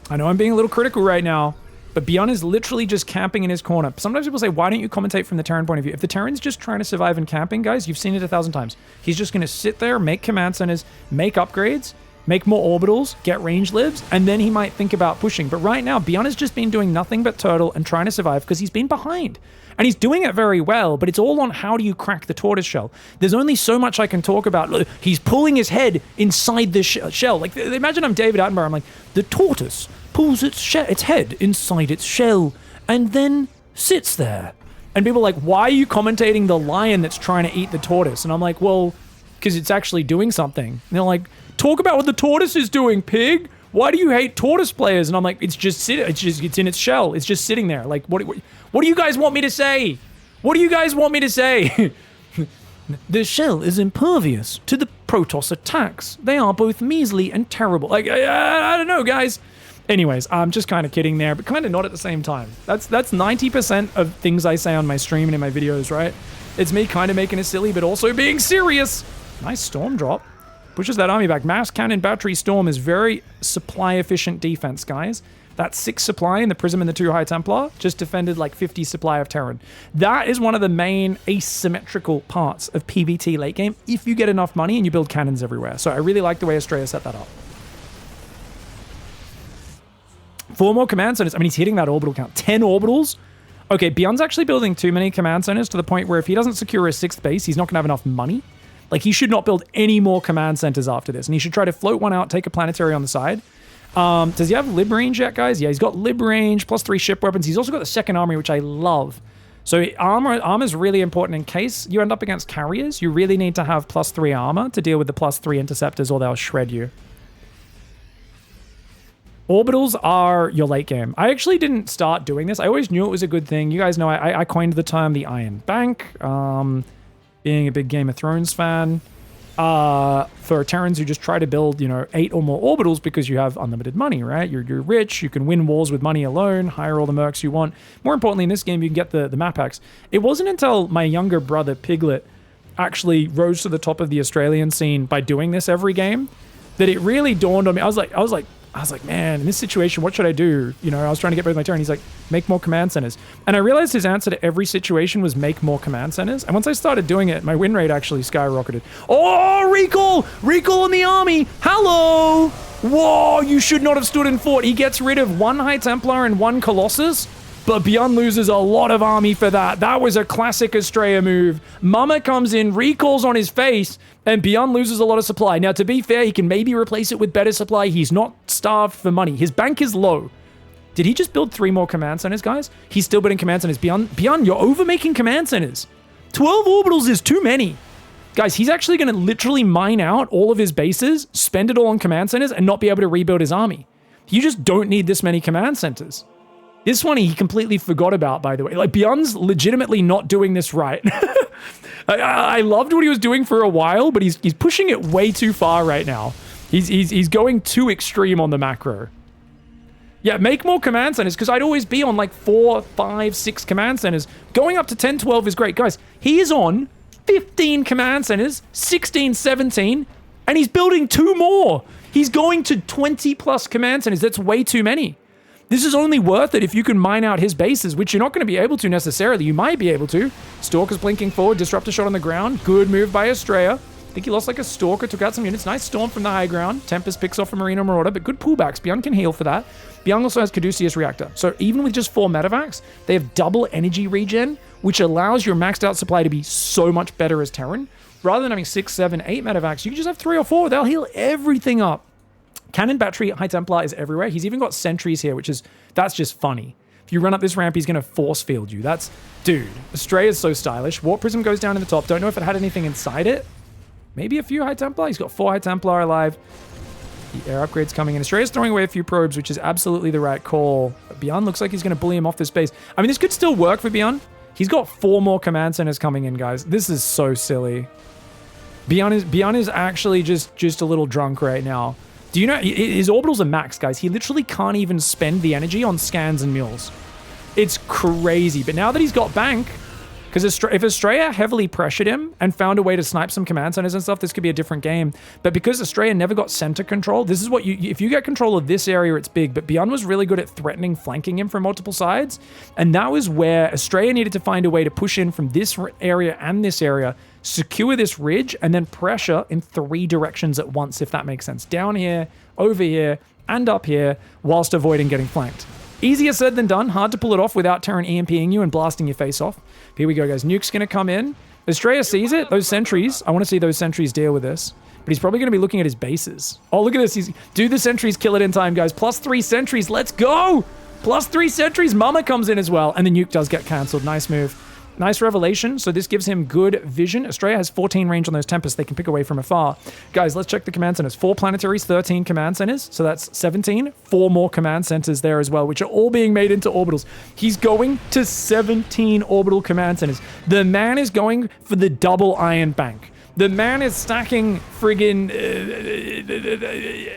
I know I'm being a little critical right now, but BYUN is literally just camping in his corner. Sometimes people say, why don't you commentate from the Terran point of view? If the Terran's just trying to survive and camping, guys, you've seen it 1,000 times. He's just going to sit there, make command centers, make upgrades, make more orbitals, get range libs, and then he might think about pushing. But right now, BYUN has just been doing nothing but turtle and trying to survive because he's been behind. And he's doing it very well, but it's all on how do you crack the tortoise shell. There's only so much I can talk about. Look, he's pulling his head inside the shell. Like, imagine I'm David Attenborough. I'm like, the tortoise pulls its head inside its shell and then sits there. And people are like, why are you commentating the lion that's trying to eat the tortoise? And I'm like, well, because it's actually doing something. And they're like, talk about what the tortoise is doing, pig. Why do you hate tortoise players? And I'm like, it's in its shell. It's just sitting there. Like, what do you guys want me to say? What do you guys want me to say? The shell is impervious to the Protoss attacks. They are both measly and terrible. Like, I don't know, guys. Anyways, I'm just kind of kidding there, but kind of not at the same time. That's 90% of things I say on my stream and in my videos, right? It's me kind of making it silly, but also being serious. Nice Storm drop. Pushes that army back. Mass Cannon Battery Storm is very supply-efficient defense, guys. That's 6 supply in the Prism and the 2 High Templar. Just defended like 50 supply of Terran. That is one of the main asymmetrical parts of PvT late game if you get enough money and you build cannons everywhere. So I really like the way ASTREA set that up. 4 more command centers. I mean, he's hitting that orbital count. 10 orbitals. Okay, BYUN's actually building too many command centers to the point where if he doesn't secure a 6th base, he's not going to have enough money. Like, he should not build any more command centers after this. And he should try to float one out, take a planetary on the side. Does he have lib range yet, guys? Yeah, he's got lib range, +3 ship weapons. He's also got the 2nd armory, which I love. So armor is really important in case you end up against carriers. You really need to have +3 armor to deal with the +3 interceptors or they'll shred you. Orbitals are your late game. I actually didn't start doing this. I always knew it was a good thing. You guys know I coined the term the Iron Bank, being a big Game of Thrones fan. For Terrans who just try to build, 8 or more orbitals because you have unlimited money, right? You're rich, you can win wars with money alone, hire all the mercs you want. More importantly, in this game, you can get the map packs. It wasn't until my younger brother, Piglet, actually rose to the top of the Australian scene by doing this every game that it really dawned on me. I was like, man, in this situation, what should I do? I was trying to get both my turn. He's like, make more command centers. And I realized his answer to every situation was make more command centers. And once I started doing it, my win rate actually skyrocketed. Oh, recall! Recall in the army! Hello! Whoa, you should not have stood and fought. He gets rid of 1 High Templar and 1 Colossus. But BYUN loses a lot of army for that. That was a classic ASTREA move. Mama comes in, recalls on his face, and BYUN loses a lot of supply. Now, to be fair, he can maybe replace it with better supply. He's not starved for money. His bank is low. Did he just build 3 more command centers, guys? He's still building command centers. BYUN, you're overmaking command centers. 12 orbitals is too many. Guys, he's actually going to literally mine out all of his bases, spend it all on command centers, and not be able to rebuild his army. You just don't need this many command centers. This one he completely forgot about, by the way. Like, BYUN's legitimately not doing this right. I loved what he was doing for a while, but he's pushing it way too far right now. He's going too extreme on the macro. Yeah, make more command centers, because I'd always be on like 4, 5, 6 command centers. Going up to 10, 12 is great. Guys, he is on 15 command centers, 16, 17, and he's building 2 more. He's going to 20 plus command centers. That's way too many. This is only worth it if you can mine out his bases, which you're not going to be able to necessarily. You might be able to. Stalker's blinking forward, disruptor shot on the ground. Good move by ASTREA. I think he lost like a Stalker, took out some units. Nice Storm from the high ground. Tempest picks off a Marino Marauder, but good pullbacks. BYUN can heal for that. BYUN also has Caduceus Reactor. So even with just 4 medevacs, they have double energy regen, which allows your maxed out supply to be so much better as Terran. Rather than having 6, 7, 8 medevacs, you can just have 3 or 4. They'll heal everything up. Cannon Battery High Templar is everywhere. He's even got sentries here, that's just funny. If you run up this ramp, he's going to force field you. That's, dude, ASTREA is so stylish. Warp Prism goes down in the top. Don't know if it had anything inside it. Maybe a few High Templar. He's got 4 High Templar alive. The air upgrade's coming in. ASTREA's throwing away a few probes, which is absolutely the right call. But BYUN looks like he's going to bully him off this base. I mean, this could still work for BYUN. He's got 4 more command centers coming in, guys. This is so silly. BYUN is actually just a little drunk right now. Do you know, his orbitals are maxed, guys. He literally can't even spend the energy on scans and mules. It's crazy. But now that he's got bank, because if ASTREA heavily pressured him and found a way to snipe some command centers and stuff, this could be a different game. But because ASTREA never got center control, this is what if you get control of this area, it's big. But BYUN was really good at threatening, flanking him from multiple sides. And that was where ASTREA needed to find a way to push in from this area and this area, secure this ridge, and then pressure in 3 directions at once, if that makes sense. Down here, over here, and up here, whilst avoiding getting flanked. Easier said than done. Hard to pull it off without Terran EMPing you and blasting your face off. Here we go, guys. Nuke's going to come in. ASTREA sees it. Those sentries. I want to see those sentries deal with this. But he's probably going to be looking at his bases. Oh, look at this. Do the sentries kill it in time, guys. +3 sentries. Let's go. +3 sentries. Mama comes in as well. And the nuke does get cancelled. Nice move. Nice revelation. So this gives him good vision. ASTREA has 14 range on those Tempests. They can pick away from afar. Guys, let's check the command centers. 4 planetaries, 13 command centers. So that's 17. 4 more command centers there as well, which are all being made into orbitals. He's going to 17 orbital command centers. The man is going for the double iron bank. The man is stacking friggin'...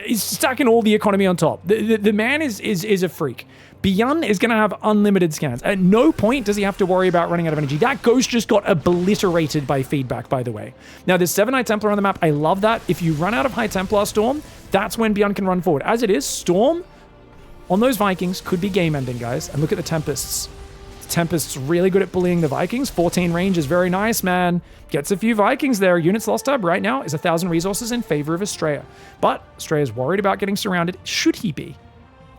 he's stacking all the economy on top. The man is a freak. BYUN is going to have unlimited scans. At no point does he have to worry about running out of energy. That ghost just got obliterated by feedback, by the way. Now, there's 7 High Templar on the map. I love that. If you run out of High Templar Storm, that's when BYUN can run forward. As it is, Storm on those Vikings could be game-ending, guys. And look at the Tempests. The Tempest's really good at bullying the Vikings. 14 range is very nice, man. Gets a few Vikings there. Units lost tab right now is 1,000 resources in favor of ASTREA. But ASTREA is worried about getting surrounded. Should he be?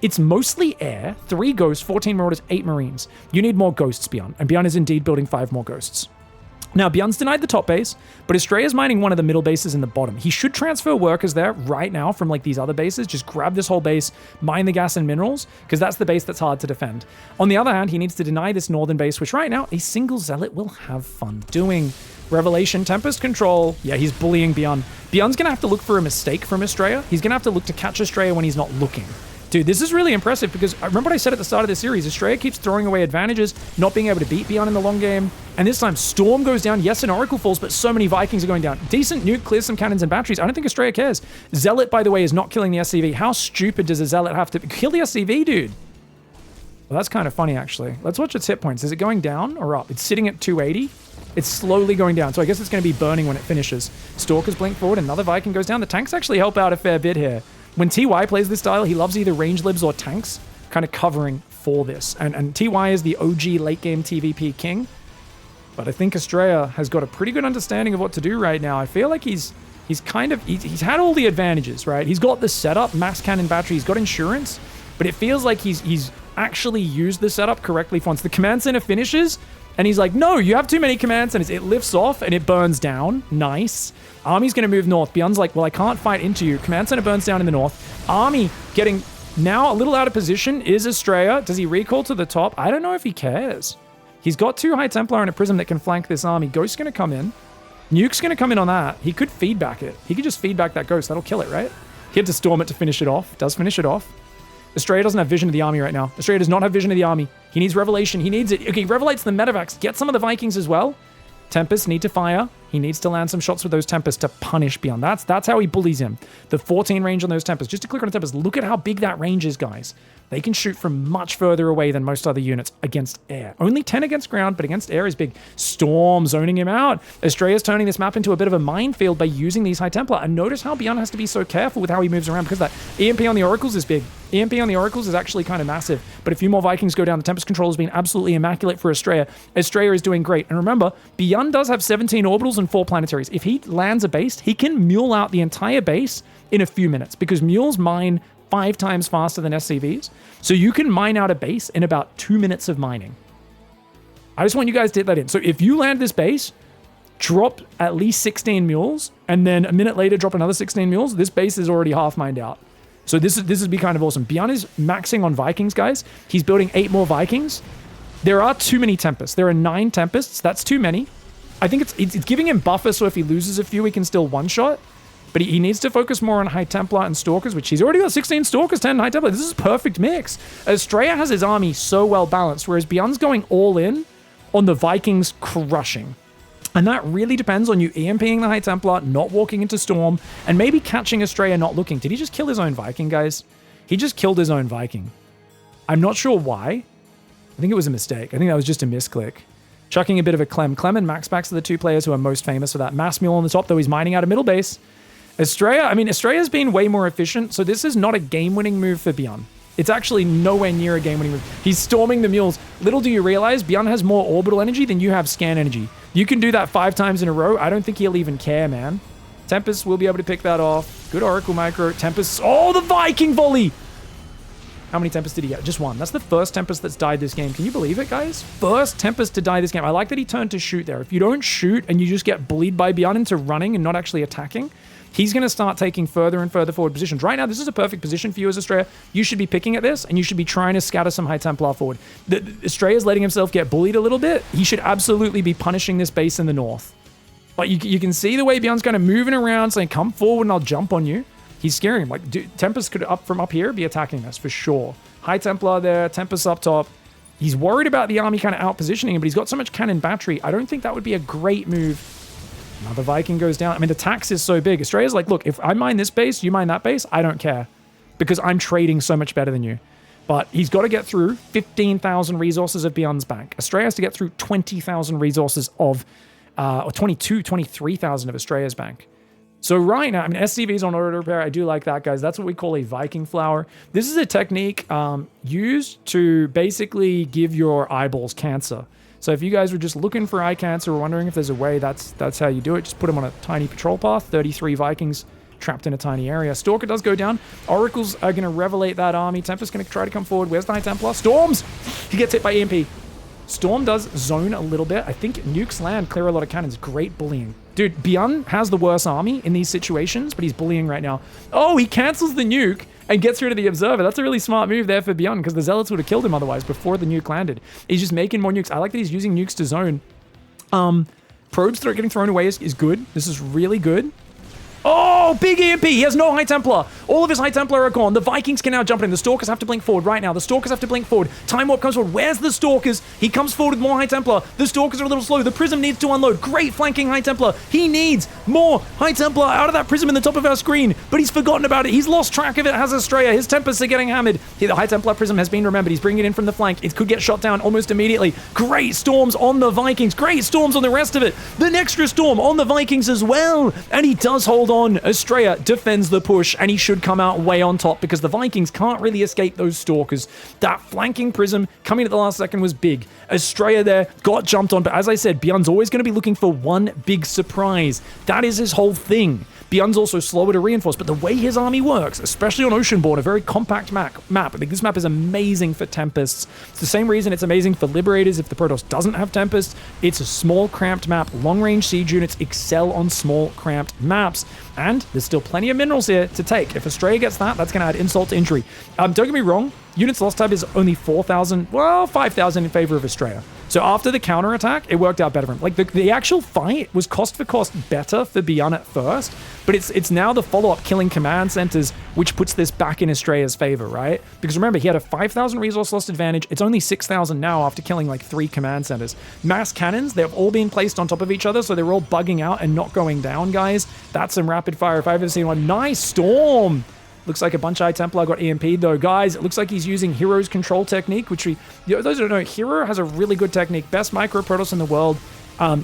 It's mostly air, 3 ghosts, 14 marauders, 8 marines. You need more ghosts, BYUN, and BYUN is indeed building 5 more ghosts. Now, BYUN's denied the top base, but ASTREA is mining one of the middle bases in the bottom. He should transfer workers there right now from like these other bases. Just grab this whole base, mine the gas and minerals, because that's the base that's hard to defend. On the other hand, he needs to deny this northern base, which right now a single zealot will have fun doing. Revelation, Tempest control. Yeah, he's bullying BYUN. BYUN's going to have to look for a mistake from ASTREA. He's going to have to look to catch ASTREA when he's not looking. Dude, this is really impressive because I remember what I said at the start of the series. ASTREA keeps throwing away advantages, not being able to beat BYUN in the long game. And this time, Storm goes down. Yes, an Oracle falls, but so many Vikings are going down. Decent nuke, clears some cannons and batteries. I don't think ASTREA cares. Zealot, by the way, is not killing the SCV. How stupid does a Zealot have to kill the SCV, dude? Well, that's kind of funny, actually. Let's watch its hit points. Is it going down or up? It's sitting at 280. It's slowly going down, so I guess it's going to be burning when it finishes. Stalkers blink forward. Another Viking goes down. The tanks actually help out a fair bit here. When TY plays this style, he loves either range libs or tanks, kind of covering for this. And TY is the OG late-game TvP king. But I think ASTREA has got a pretty good understanding of what to do right now. I feel like he's had all the advantages, right? He's got the setup, mass cannon battery, he's got insurance, but it feels like he's actually used the setup correctly once the command center finishes. And he's like, no, you have too many command centers. It lifts off and it burns down. Nice. Army's going to move north. BYUN's like, well, I can't fight into you. Command center burns down in the north. Army getting now a little out of position. Is ASTREA. Does he recall to the top? I don't know if he cares. He's got 2 High Templar and a Prism that can flank this army. Ghost's going to come in. Nuke's going to come in on that. He could feedback it. He could just feedback that Ghost. That'll kill it, right? He had to storm it to finish it off. Does finish it off. ASTREA doesn't have vision of the army right now. ASTREA does not have vision of the army. He needs revelation. He needs it. Okay, revelates the medevacs. Get some of the Vikings as well. Tempests need to fire. He needs to land some shots with those Tempests to punish BYUN. That's how he bullies him. The 14 range on those Tempests. Just to click on the Tempests, look at how big that range is, guys. They can shoot from much further away than most other units against air. Only 10 against ground, but against air is big. Storm zoning him out. ASTREA is turning this map into a bit of a minefield by using these High Templar. And notice how BYUN has to be so careful with how he moves around because that EMP on the Oracles is big. EMP on the Oracles is actually kind of massive. But a few more Vikings go down. The Tempest control has been absolutely immaculate for ASTREA. ASTREA is doing great. And remember, BYUN does have 17 orbitals and 4 planetaries. If he lands a base, he can mule out the entire base in a few minutes because mules mine 5 times faster than SCVs. So you can mine out a base in about 2 minutes of mining. I just want you guys to get that in. So if you land this base, drop at least 16 mules, and then a minute later drop another 16 mules, this base is already half mined out. So this would be kind of awesome. BYUN is maxing on Vikings, guys. He's building 8 more Vikings. There are too many Tempests. There are 9 Tempests. That's too many. I think it's giving him buffer, so if he loses a few, he can still one-shot. But he needs to focus more on High Templar and Stalkers, which he's already got 16 Stalkers, 10 High Templar. This is a perfect mix. ASTREA has his army so well balanced, whereas BYUN's going all in on the Vikings crushing. And that really depends on you EMPing the High Templar, not walking into Storm, and maybe catching ASTREA not looking. Did he just kill his own Viking, guys? He just killed his own Viking. I'm not sure why. I think it was a mistake. I think that was just a misclick. Chucking a bit of a Clem. Clem and Maxbax are the 2 players who are most famous for that. Mass Mule on the top, though he's mining out a middle base. ASTREA's been way more efficient, so this is not a game-winning move for BYUN. It's actually nowhere near a game-winning move. He's storming the mules. Little do you realize, BYUN has more orbital energy than you have scan energy. You can do that 5 times in a row. I don't think he'll even care, man. Tempest will be able to pick that off. Good Oracle micro. Tempest. Oh, the Viking volley! How many Tempests did he get? Just 1. That's the first Tempest that's died this game. Can you believe it, guys? First Tempest to die this game. I like that he turned to shoot there. If you don't shoot and you just get bullied by BYUN into running and not actually attacking, he's going to start taking further and further forward positions. Right now, this is a perfect position for you as ASTREA. You should be picking at this, and you should be trying to scatter some High Templar forward. ASTREA is letting himself get bullied a little bit. He should absolutely be punishing this base in the north. But you can see the way BYUN's kind of moving around, saying, come forward and I'll jump on you. He's scaring him. Like, Tempest could, from up here, be attacking us for sure. High Templar there, Tempest up top. He's worried about the army kind of out-positioning him, but he's got so much cannon battery. I don't think that would be a great move. Another Viking goes down. I mean, the tax is so big. ASTREA's like, look, if I mine this base, you mine that base, I don't care. Because I'm trading so much better than you. But he's got to get through 15,000 resources of BYUN's bank. ASTREA has to get through 20,000 resources of, or 23,000 of ASTREA's bank. So right now, I mean, SCV's on auto repair. I do like that, guys. That's what we call a Viking flower. This is a technique used to basically give your eyeballs cancer. So if you guys were just looking for eye cancer or wondering if there's a way, that's how you do it. Just put them on a tiny patrol path. 33 Vikings trapped in a tiny area. Stalker does go down. Oracles are going to revelate that army. Tempest's going to try to come forward. Where's the High Templar? Storms! He gets hit by EMP. Storm does zone a little bit. I think nukes land, clear a lot of cannons. Great bullying. Dude, BYUN has the worst army in these situations, but he's bullying right now. Oh, he cancels the nuke and gets rid of the observer. That's a really smart move there for BYUN, because the zealots would have killed him otherwise before the nuke landed. He's just making more nukes. I like that he's using nukes to zone. Probes that are getting thrown away is good. This is really good. Oh, big EMP. He has no High Templar. All of his High Templar are gone. The Vikings can now jump in. The Stalkers have to blink forward right now. The Stalkers have to blink forward. Time Warp comes forward. Where's the Stalkers? He comes forward with more High Templar. The Stalkers are a little slow. The Prism needs to unload. Great flanking High Templar. He needs more High Templar out of that Prism in the top of our screen, but he's forgotten about it. He's lost track of it. Has ASTREA. His Tempests are getting hammered. The High Templar Prism has been remembered. He's bringing it in from the flank. It could get shot down almost immediately. Great storms on the Vikings. Great storms on the rest of it. The extra storm on the Vikings as well. And he does hold on. ASTREA defends the push, and he should come out way on top because the Vikings can't really escape those Stalkers. That flanking Prism coming at the last second was big. ASTREA there got jumped on, but as I said, BYUN's always going to be looking for one big surprise. That is his whole thing. BYUN's also slower to reinforce, but the way his army works, especially on Oceanborn, a very compact map. I think this map is amazing for Tempests. It's the same reason it's amazing for Liberators if the Protoss doesn't have Tempest. It's a small, cramped map. Long-range siege units excel on small, cramped maps. And there's still plenty of minerals here to take. If ASTREA gets that, that's going to add insult to injury. Don't get me wrong, units lost tab is only 4,000, well, 5,000 in favor of ASTREA. So after the counterattack, it worked out better for him. Like, the actual fight was cost for cost better for BYUN at first, but it's now the follow-up killing command centers, which puts this back in ASTREA's favor, right? Because remember, he had a 5,000 resource lost advantage. It's only 6,000 now after killing like 3 command centers. Mass cannons, they've all been placed on top of each other, so they're all bugging out and not going down, guys. That's some rapid fire if I've ever seen one. Nice storm! Looks like a bunch of High Templar got EMP'd though. Guys, it looks like he's using Hero's control technique, which those who don't know, Hero has a really good technique. Best micro Protoss in the world.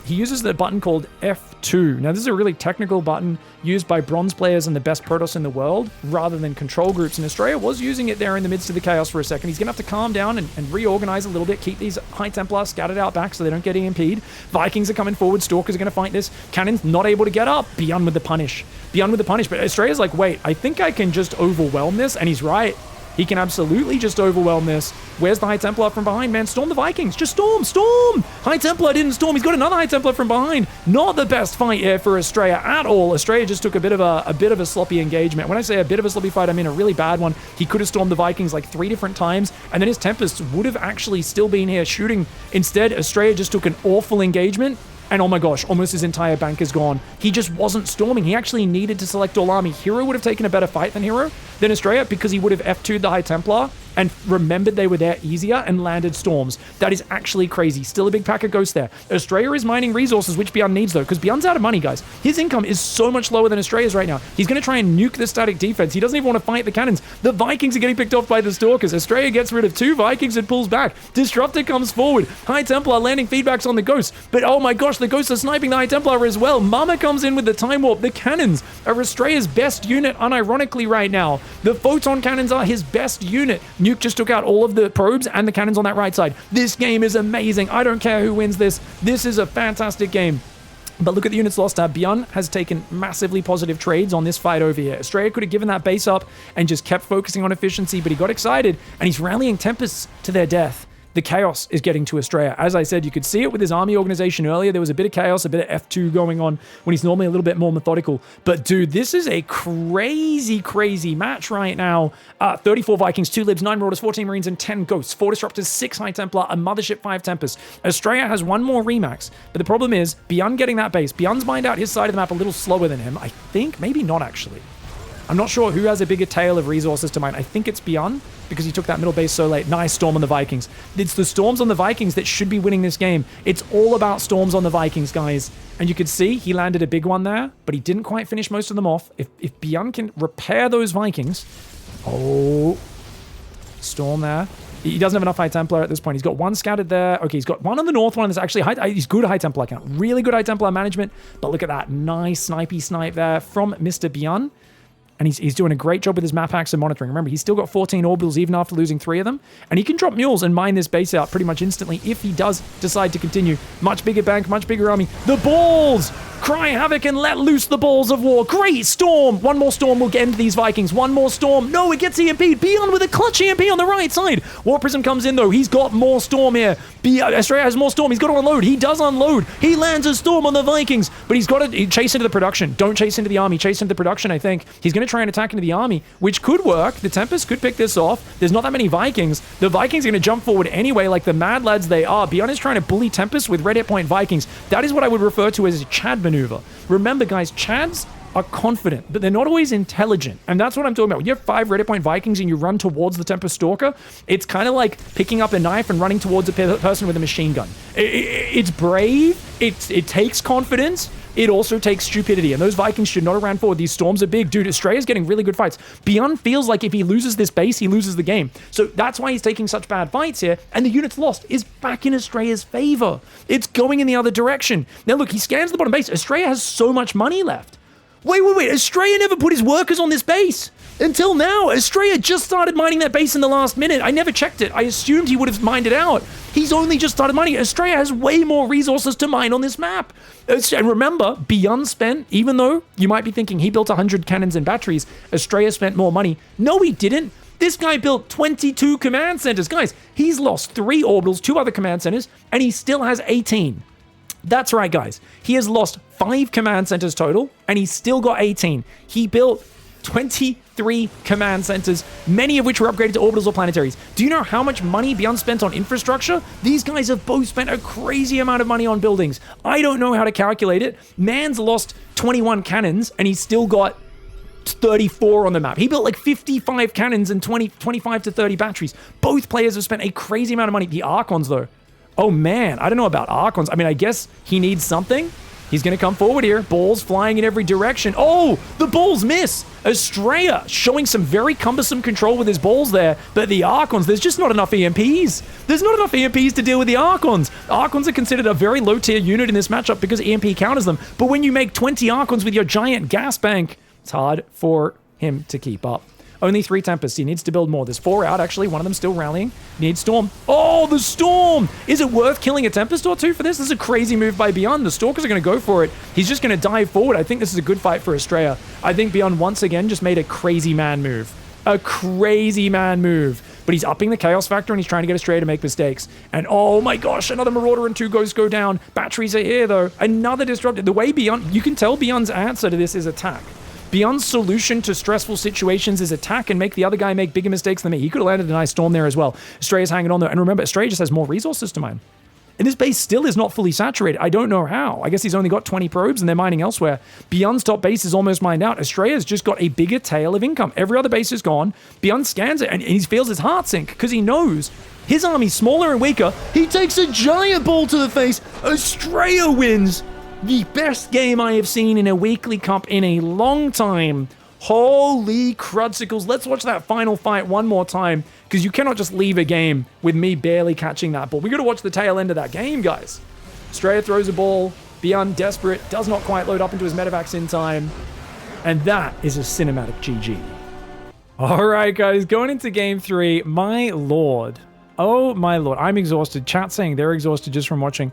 He uses the button called F2. Now, this is a really technical button used by bronze players and the best Protoss in the world, rather than control groups. And ASTREA was using it there in the midst of the chaos for a second. He's going to have to calm down and reorganize a little bit, keep these High Templar scattered out back so they don't get EMP'd. Vikings are coming forward. Stalkers are going to fight this. Cannon's not able to get up. BYUN with the punish. BYUN with the punish. But ASTREA's like, wait, I think I can just overwhelm this. And he's right. He can absolutely just overwhelm this. Where's the High Templar from behind, man? Storm the Vikings. Just storm, storm! High Templar didn't storm. He's got another High Templar from behind. Not the best fight here for ASTREA at all. ASTREA just took a bit of a sloppy engagement. When I say a bit of a sloppy fight, I mean a really bad one. He could have stormed the Vikings like 3 different times, and then his Tempests would have actually still been here shooting. Instead, ASTREA just took an awful engagement. And oh my gosh, almost his entire bank is gone. He just wasn't storming. He actually needed to select all army. Hero would have taken a better fight than ASTREA because he would have F2'd the High Templar and remembered they were there easier and landed storms. That is actually crazy. Still a big pack of ghosts there. ASTREA is mining resources, which BYUN needs though, because BYUN's out of money, guys. His income is so much lower than ASTREA's right now. He's going to try and nuke the static defense. He doesn't even want to fight the cannons. The Vikings are getting picked off by the Stalkers. ASTREA gets rid of 2 Vikings and pulls back. Disruptor comes forward. High Templar landing feedbacks on the ghosts. But oh my gosh, the ghosts are sniping the High Templar as well. Mama comes in with the Time Warp. The cannons are ASTREA's best unit, unironically, right now. The Photon cannons are his best unit. Nuke just took out all of the probes and the cannons on that right side. This game is amazing. I don't care who wins this. This is a fantastic game. But look at the units lost. BYUN has taken massively positive trades on this fight over here. ASTREA could have given that base up and just kept focusing on efficiency, but he got excited and he's rallying Tempests to their death. The chaos is getting to ASTREA. As I said, you could see it with his army organization earlier. There was a bit of chaos, a bit of F2 going on when he's normally a little bit more methodical. But dude, this is a crazy, crazy match right now. 34 Vikings, 2 Libs, 9 Marauders, 14 Marines, and 10 Ghosts. 4 Disruptors, 6 High Templar, a Mothership, 5 Tempests. ASTREA has 1 more Remax. But the problem is, BYUN getting that base. BYUN's mined out his side of the map a little slower than him. I think, maybe not actually. I'm not sure who has a bigger tail of resources to mine. I think it's BYUN because he took that middle base so late. Nice storm on the Vikings. It's the storms on the Vikings that should be winning this game. It's all about storms on the Vikings, guys. And you could see he landed a big one there, but he didn't quite finish most of them off. If BYUN can repair those Vikings... Oh, storm there. He doesn't have enough High Templar at this point. He's got 1 scouted there. Okay, he's got 1 on the north one that's actually he's good High Templar count. Really good High Templar management. But look at that. Nice snipey snipe there from Mr. BYUN. And he's doing a great job with his map hacks and monitoring. Remember, he's still got 14 orbitals even after losing 3 of them. And he can drop mules and mine this base out pretty much instantly if he does decide to continue. Much bigger bank, much bigger army. The balls! Cry havoc and let loose the balls of war. Great storm! 1 more storm will end these Vikings. 1 more storm. No, it gets EMP'd. BYUN with a clutch EMP on the right side. War Prism comes in though. He's got more storm here. ASTREA has more storm. He's got to unload. He does unload. He lands a storm on the Vikings. But he's got to chase into the production. Don't chase into the army. Chase into the production, I think. He's going to try and attack into the army, which could work. The Tempest could pick this off. There's not that many Vikings. The Vikings are going to jump forward anyway like the mad lads they are. BYUN is trying to bully Tempest with red hit point Vikings. That is what I would refer to as a Chad maneuver. Remember, guys, Chads are confident, but they're not always intelligent. And that's what I'm talking about. When you have 5 red hit point Vikings and you run towards the Tempest Stalker, it's kind of like picking up a knife and running towards a person with a machine gun. It's brave. It takes confidence. It also takes stupidity, and those Vikings should not have ran forward. These storms are big. Dude, ASTREA is getting really good fights. BYUN feels like if he loses this base, he loses the game. So that's why he's taking such bad fights here, and the units lost is back in ASTREA's favor. It's going in the other direction. Now look, he scans the bottom base. ASTREA has so much money left. Wait. ASTREA never put his workers on this base. Until now, ASTREA just started mining that base in the last minute. I never checked it. I assumed he would have mined it out. He's only just started mining. ASTREA has way more resources to mine on this map. And remember, BYUN spent, even though you might be thinking he built 100 cannons and batteries, ASTREA spent more money. No, he didn't. This guy built 22 command centers. Guys, he's lost 3 orbitals, 2 other command centers, and he still has 18. That's right, guys. He has lost 5 command centers total, and he's still got 18. He built 23 command centers, many of which were upgraded to orbitals or planetaries. Do you know how much money BYUN spent on infrastructure? These guys have both spent a crazy amount of money on buildings. I don't know how to calculate it. Man's lost 21 cannons, and he's still got 34 on the map. He built like 55 cannons and 25 to 30 batteries. Both players have spent a crazy amount of money. The Archons, though. Oh, man. I don't know about Archons. I mean, I guess he needs something. He's going to come forward here. Balls flying in every direction. Oh, the balls miss. ASTREA showing some very cumbersome control with his balls there. But the Archons, there's just not enough EMPs. There's not enough EMPs to deal with the Archons. Archons are considered a very low-tier unit in this matchup because EMP counters them. But when you make 20 Archons with your giant gas bank, it's hard for him to keep up. Only 3 Tempests. He needs to build more. There's 4 out, actually. One of them still rallying. Needs Storm. Oh, the Storm! Is it worth killing a Tempest or 2 for this? This is a crazy move by BYUN. The Stalkers are going to go for it. He's just going to dive forward. I think this is a good fight for ASTREA. I think BYUN once again just made a crazy man move. a crazy man move. But he's upping the chaos factor and he's trying to get Astraea to make mistakes. And oh my gosh, another Marauder and 2 ghosts go down. Batteries are here though. Another disrupted. The way BYUN, you can tell BYUN's answer to this is attack. BYUN's solution to stressful situations is attack and make the other guy make bigger mistakes than me. He could have landed a nice storm there as well. Astraea's hanging on though. And remember, Astraea just has more resources to mine. And this base still is not fully saturated. I don't know how. I guess he's only got 20 probes and they're mining elsewhere. BYUN's top base is almost mined out. Astraea's just got a bigger tail of income. Every other base is gone. BYUN scans it and he feels his heart sink because he knows his army's smaller and weaker. He takes a giant ball to the face. Astraea wins. The best game I have seen in a weekly cup in a long time. Holy crudsicles. Let's watch that final fight one more time because you cannot just leave a game with me barely catching that ball. We got to watch the tail end of that game, guys. Astraea throws a ball. BYUN desperate. Does not quite load up into his medevacs in time. And that is a cinematic GG. All right, guys. Going into game 3. My lord. Oh, my lord. I'm exhausted. Chat saying they're exhausted just from watching.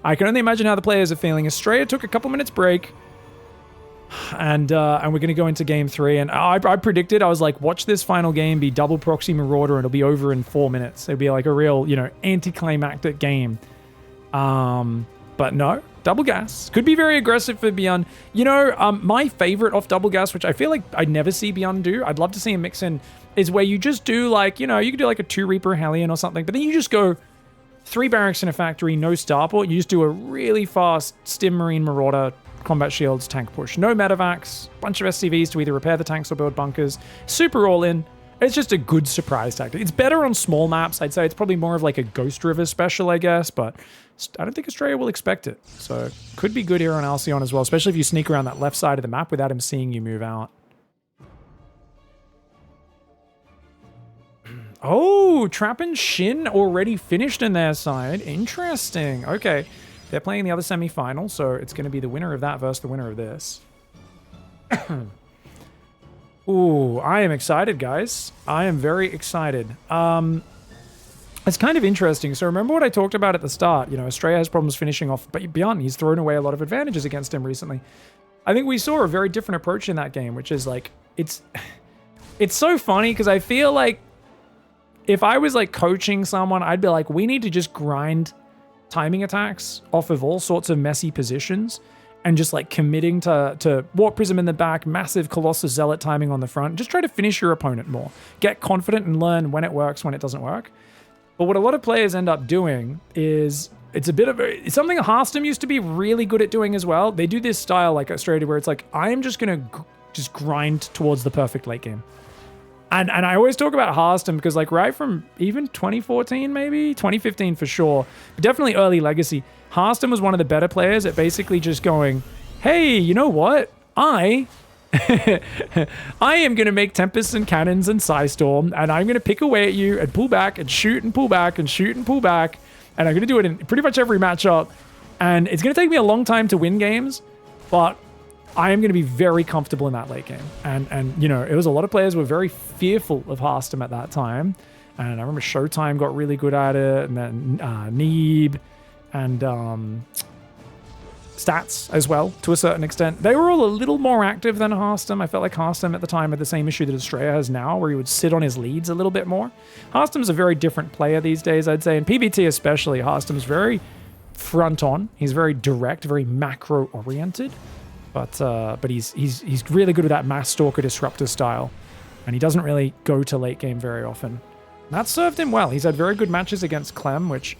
I can only imagine how the players are feeling. Astraea took a couple minutes break. And we're going to go into game 3. And I predicted, I was like, watch this final game be double proxy Marauder and it'll be over in 4 minutes. It'll be like a real, you know, anticlimactic game. But no, double gas. Could be very aggressive for BYUN. You know, my favorite off double gas, which I feel like I'd never see BYUN do, I'd love to see him mix in, is where you just do like, you know, you could do like a 2 Reaper Hellion or something, but then you just go 3 barracks in a factory, no starport. You just do a really fast Stim Marine Marauder, combat shields, tank push. No medevacs, bunch of SCVs to either repair the tanks or build bunkers. Super all in. It's just a good surprise tactic. It's better on small maps. I'd say it's probably more of like a Ghost River special, I guess, but I don't think Astraea will expect it. So could be good here on Alcyon as well, especially if you sneak around that left side of the map without him seeing you move out. Oh, Trap and Shin already finished in their side. Interesting. Okay. They're playing the other semi-final, so it's going to be the winner of that versus the winner of this. Ooh, I am excited, guys. I am very excited. It's kind of interesting. So remember what I talked about at the start. You know, Astraea has problems finishing off, but BYUN, he's thrown away a lot of advantages against him recently. I think we saw a very different approach in that game, which is like, it's so funny because I feel like if I was like coaching someone, I'd be like, we need to just grind timing attacks off of all sorts of messy positions and just like committing to Warp Prism in the back, massive Colossus Zealot timing on the front. Just try to finish your opponent more. Get confident and learn when it works, when it doesn't work. But what a lot of players end up doing is it's something Hearthstone used to be really good at doing as well. They do this style like Astraea where it's like, I am just going to just grind towards the perfect late game. And I always talk about Hearthstone because like right from even 2014 maybe, 2015 for sure, but definitely early Legacy, Hearthstone was one of the better players at basically just going, hey, you know what? I am going to make Tempests and Cannons and Psystorm, and I'm going to pick away at you and pull back and shoot and pull back and shoot and pull back, and I'm going to do it in pretty much every matchup, and it's going to take me a long time to win games, but I am going to be very comfortable in that late game. And you know, it was a lot of players were very fearful of Hearthstone at that time. And I remember Showtime got really good at it. And then Neeb and Stats as well, to a certain extent. They were all a little more active than Hearthstone. I felt like Hearthstone at the time had the same issue that Astraea has now, where he would sit on his leads a little bit more. Hearthstone's a very different player these days, I'd say. And PvT especially, Hearthstone's very front on. He's very direct, very macro oriented. But he's really good with that Mass Stalker Disruptor style. And he doesn't really go to late game very often. And that served him well. He's had very good matches against Clem, which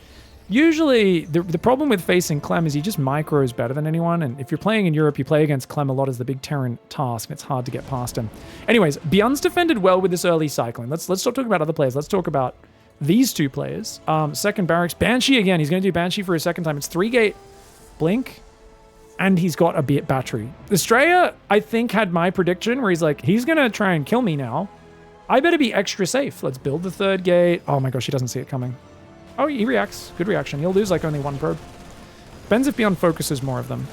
usually the problem with facing Clem is he just micros better than anyone. And if you're playing in Europe, you play against Clem a lot as the big Terran task, and it's hard to get past him. Anyways, BYUN's defended well with this early cycling. Let's stop talking about other players. Let's talk about these two players. Second barracks. Banshee again. He's going to do Banshee for a second time. It's 3-gate Blink. And he's got a bit battery. Astraea, I think, had my prediction where he's like, he's going to try and kill me now. I better be extra safe. Let's build the 3rd gate. Oh my gosh, he doesn't see it coming. Oh, he reacts. Good reaction. He'll lose like only 1 probe. Depends if BYUN focuses more of them.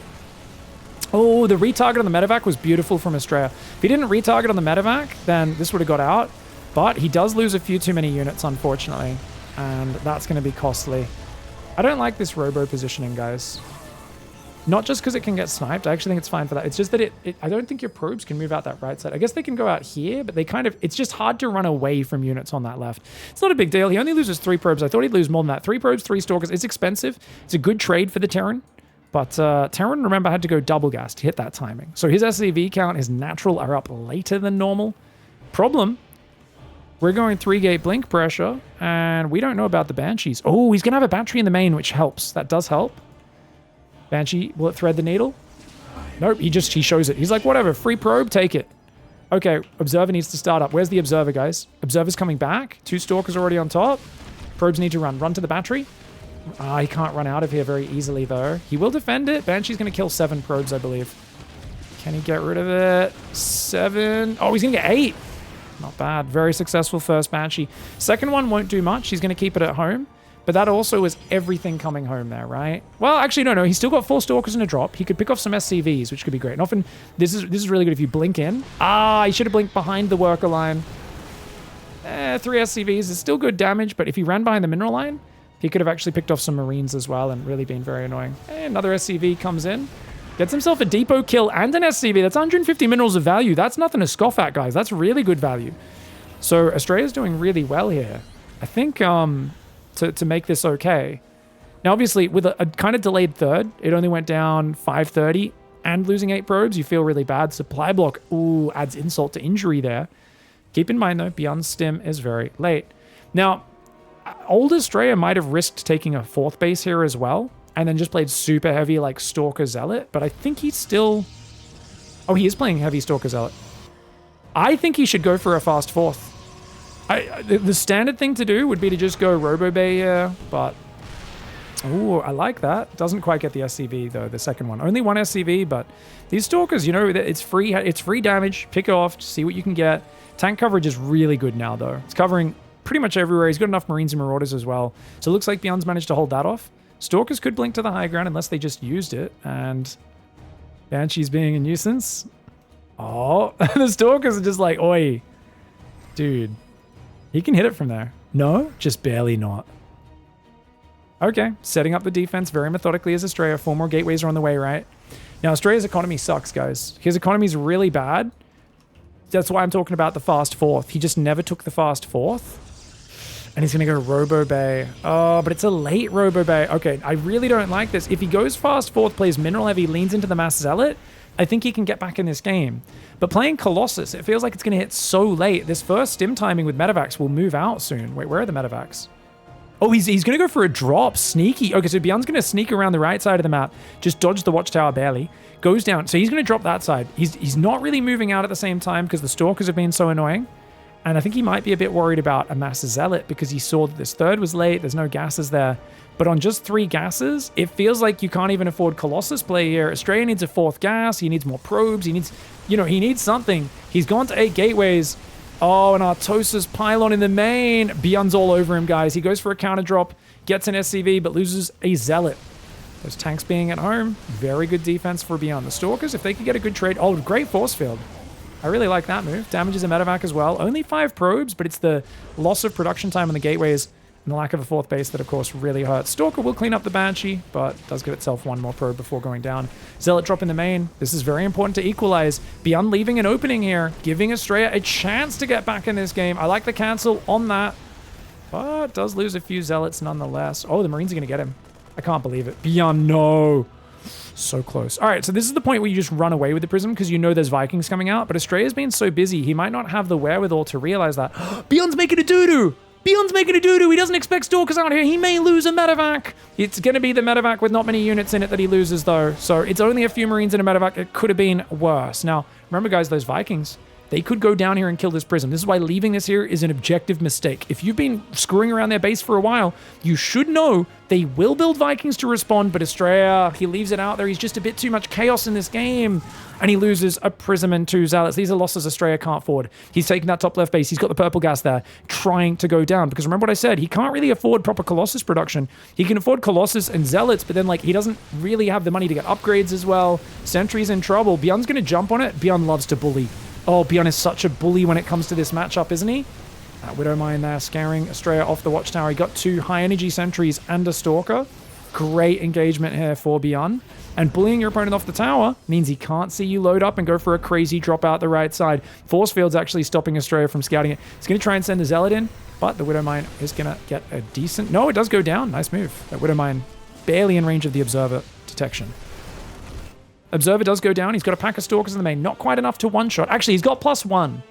Oh, the retarget on the medevac was beautiful from Astraea. If he didn't retarget on the medevac, then this would have got out. But he does lose a few too many units, unfortunately. And that's going to be costly. I don't like this robo positioning, guys. Not just because it can get sniped. I actually think it's fine for that. It's just that I don't think your probes can move out that right side. I guess they can go out here, but they kind of, it's just hard to run away from units on that left. It's not a big deal. He only loses 3 probes. I thought he'd lose more than that. 3 probes, 3 stalkers. It's expensive. It's a good trade for the Terran. But Terran, remember, had to go double gas to hit that timing. So his SCV count, his natural are up later than normal. Problem, we're going 3-gate blink pressure, and we don't know about the Banshees. Oh, he's going to have a battery in the main, which helps. That does help. Banshee, will it thread the needle? Nope, he shows it. He's like, whatever, free probe, take it. Okay, Observer needs to start up. Where's the Observer, guys? Observer's coming back. 2 Stalkers already on top. Probes need to run. Run to the battery. He can't run out of here very easily, though. He will defend it. Banshee's going to kill 7 probes, I believe. Can he get rid of it? 7. Oh, he's going to get 8. Not bad. Very successful first Banshee. Second one won't do much. He's going to keep it at home. But that also is everything coming home there, right? Well, actually, no. He's still got 4 Stalkers and a drop. He could pick off some SCVs, which could be great. And often, this is really good if you blink in. He should have blinked behind the worker line. 3 SCVs is still good damage, but if he ran behind the mineral line, he could have actually picked off some Marines as well and really been very annoying. Another SCV comes in. Gets himself a depot kill and an SCV. That's 150 minerals of value. That's nothing to scoff at, guys. That's really good value. So, ASTREA's doing really well here. I think, to make this okay. Now, obviously, with a kind of delayed third, it only went down 530 and losing 8 probes, you feel really bad. Supply block, ooh, adds insult to injury there. Keep in mind, though, BYUN's stim is very late. Now, old ASTREA might have risked taking a 4th base here as well, and then just played super heavy, like, Stalker Zealot, but I think he's still... Oh, he is playing heavy Stalker Zealot. I think he should go for a fast 4th. The standard thing to do would be to just go Robo Bay here, but... Ooh, I like that. Doesn't quite get the SCV, though, the second one. Only 1 SCV, but these Stalkers, you know, it's free damage. Pick it off, see what you can get. Tank coverage is really good now, though. It's covering pretty much everywhere. He's got enough Marines and Marauders as well. So it looks like BYUN's managed to hold that off. Stalkers could blink to the high ground unless they just used it, and Banshee's being a nuisance. Oh, the Stalkers are just like, oi, dude. He can hit it from there. No, just barely not. Okay, setting up the defense very methodically as ASTREA. 4 more gateways are on the way, right? Now, ASTREA's economy sucks, guys. His economy's really bad. That's why I'm talking about the fast 4th. He just never took the fast 4th. And he's going to go Robo Bay. Oh, but it's a late Robo Bay. Okay, I really don't like this. If he goes fast 4th, plays Mineral Heavy, leans into the Mass Zealot, I think he can get back in this game. But playing Colossus, it feels like it's going to hit so late. This first stim timing with Medevacs will move out soon. Wait, where are the Medevacs? Oh, he's going to go for a drop. Sneaky. Okay, so BYUN's going to sneak around the right side of the map. Just dodge the watchtower barely. Goes down. So he's going to drop that side. He's not really moving out at the same time because the Stalkers have been so annoying. And I think he might be a bit worried about a Mass Zealot because he saw that this third was late. There's no gases there. But on just 3 gases, it feels like you can't even afford Colossus play here. ASTREA needs a 4th gas. He needs more probes. He needs, he needs something. He's gone to 8 gateways. Oh, and Artosa's pylon in the main. BYUN's all over him, guys. He goes for a counter drop, gets an SCV, but loses a Zealot. Those tanks being at home. Very good defense for BYUN. The Stalkers, if they could get a good trade. Oh, great force field. I really like that move. Damages a medevac as well. Only 5 probes, but it's the loss of production time on the gateways and the lack of a 4th base that, of course, really hurts. Stalker will clean up the Banshee, but does give itself 1 more probe before going down. Zealot drop in the main. This is very important to equalize. BYUN leaving an opening here, giving ASTREA a chance to get back in this game. I like the cancel on that, but does lose a few Zealots nonetheless. Oh, the Marines are going to get him. I can't believe it. BYUN, no. So close. All right, so this is the point where you just run away with the Prism because you know there's Vikings coming out, but ASTREA's been so busy, he might not have the wherewithal to realize that. BYUN's making a doo-doo! BYUN's making a doo-doo! He doesn't expect Stalkers out here. He may lose a medevac. It's going to be the medevac with not many units in it that he loses, though. So it's only a few Marines in a medevac. It could have been worse. Now, remember, guys, those Vikings, they could go down here and kill this Prism. This is why leaving this here is an objective mistake. If you've been screwing around their base for a while, you should know they will build Vikings to respond, but ASTREA, he leaves it out there. He's just a bit too much chaos in this game. And he loses a Prism and 2 Zealots. These are losses ASTREA can't afford. He's taking that top left base. He's got the purple gas there, trying to go down. Because remember what I said, he can't really afford proper Colossus production. He can afford Colossus and Zealots, but then, like, he doesn't really have the money to get upgrades as well. Sentry's in trouble. BYUN's going to jump on it. BYUN loves to bully. Oh, BYUN is such a bully when it comes to this matchup, isn't he? Widowmine there, scaring ASTREA off the watchtower. He got 2 high-energy sentries and a Stalker. Great engagement here for BYUN. And bullying your opponent off the tower means he can't see you load up and go for a crazy drop out the right side. Force Field's actually stopping ASTREA from scouting it. He's going to try and send the Zealot in, but the Widow Mine is going to get a decent... No, it does go down. Nice move. That Widow Mine barely in range of the Observer detection. Observer does go down. He's got a pack of Stalkers in the main. Not quite enough to one-shot. Actually, he's got +1.